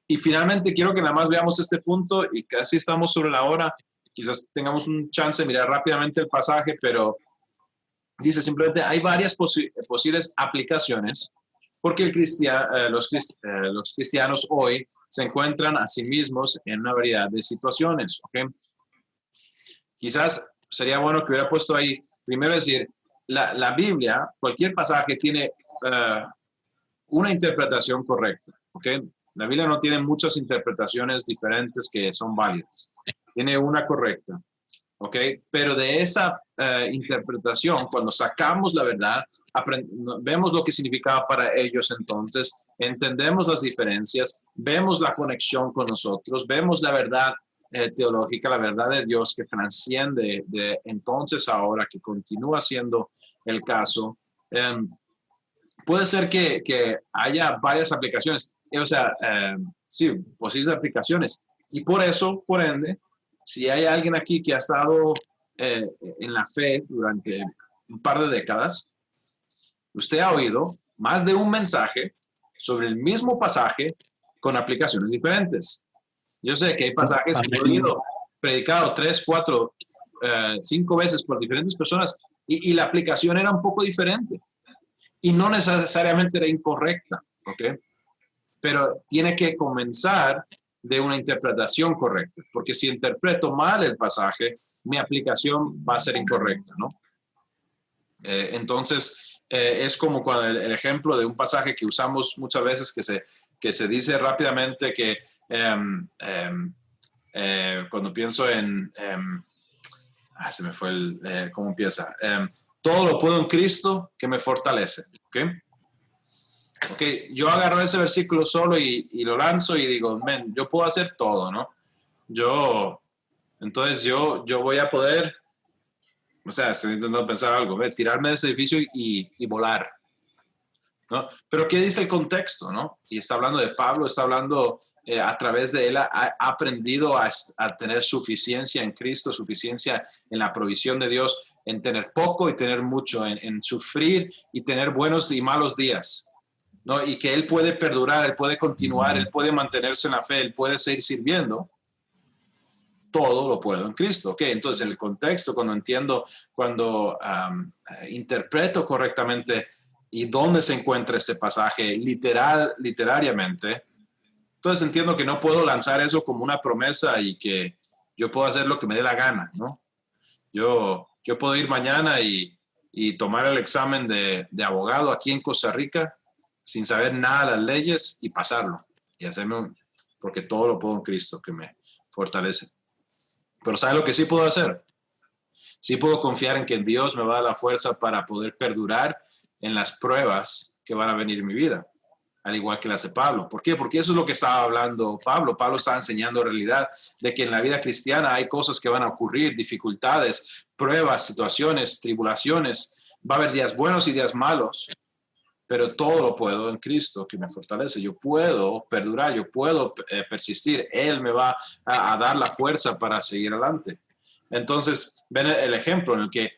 Y finalmente quiero que nada más veamos este punto y casi estamos sobre la hora. Quizás tengamos un chance de mirar rápidamente el pasaje, pero dice simplemente hay varias posibles aplicaciones porque los cristianos hoy se encuentran a sí mismos en una variedad de situaciones. ¿Okay? Quizás sería bueno que hubiera puesto ahí, primero decir, la Biblia, cualquier pasaje tiene una interpretación correcta. ¿Okay? La Biblia no tiene muchas interpretaciones diferentes que son válidas. Tiene una correcta, ¿ok? Pero de esa interpretación, cuando sacamos la verdad, vemos lo que significaba para ellos entonces, entendemos las diferencias, vemos la conexión con nosotros, vemos la verdad teológica, la verdad de Dios que transciende de entonces a ahora, que continúa siendo el caso. Puede ser que haya varias aplicaciones. O sea, sí, posibles aplicaciones. Y por eso, por ende, si hay alguien aquí que ha estado en la fe durante un par de décadas, usted ha oído más de un mensaje sobre el mismo pasaje con aplicaciones diferentes. Yo sé que hay pasajes que he oído predicado 3, 4, 5 veces por diferentes personas y la aplicación era un poco diferente. Y no necesariamente era incorrecta, ¿ok? Pero tiene que comenzar de una interpretación correcta, porque si interpreto mal el pasaje, mi aplicación va a ser incorrecta, ¿no? Entonces, es como cuando el ejemplo de un pasaje que usamos muchas veces que se dice rápidamente que cuando pienso en... se me fue ¿cómo empieza? Todo lo puedo en Cristo que me fortalece, ¿ok? Ok, yo agarro ese versículo solo y lo lanzo y digo, yo puedo hacer todo, ¿no? Entonces yo voy a poder, o sea, estoy intentando pensar algo, tirarme de ese edificio y volar, ¿no? Pero ¿qué dice el contexto, no? Y está hablando de Pablo, está hablando a través de él, ha aprendido a tener suficiencia en Cristo, suficiencia en la provisión de Dios, en tener poco y tener mucho, en sufrir y tener buenos y malos días, ¿no? Y que él puede perdurar, él puede continuar, él puede mantenerse en la fe, él puede seguir sirviendo. Todo lo puedo en Cristo. Ok, entonces el contexto, cuando interpreto correctamente y dónde se encuentra este pasaje literariamente, entonces entiendo que no puedo lanzar eso como una promesa y que yo puedo hacer lo que me dé la gana, ¿no? Yo puedo ir mañana y tomar el examen de abogado aquí en Costa Rica sin saber nada de las leyes y pasarlo y porque todo lo puedo en Cristo que me fortalece. Pero ¿sabe lo que sí puedo hacer? Sí puedo confiar en que Dios me va a dar la fuerza para poder perdurar en las pruebas que van a venir en mi vida, al igual que las de Pablo. ¿Por qué? Porque eso es lo que estaba hablando Pablo. Pablo estaba enseñando realidad de que en la vida cristiana hay cosas que van a ocurrir, dificultades, pruebas, situaciones, tribulaciones. Va a haber días buenos y días malos, pero todo lo puedo en Cristo que me fortalece. Yo puedo perdurar, yo puedo persistir. Él me va a dar la fuerza para seguir adelante. Entonces, ven el ejemplo en el que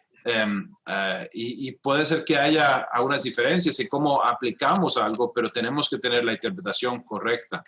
y puede ser que haya algunas diferencias en cómo aplicamos algo, pero tenemos que tener la interpretación correcta.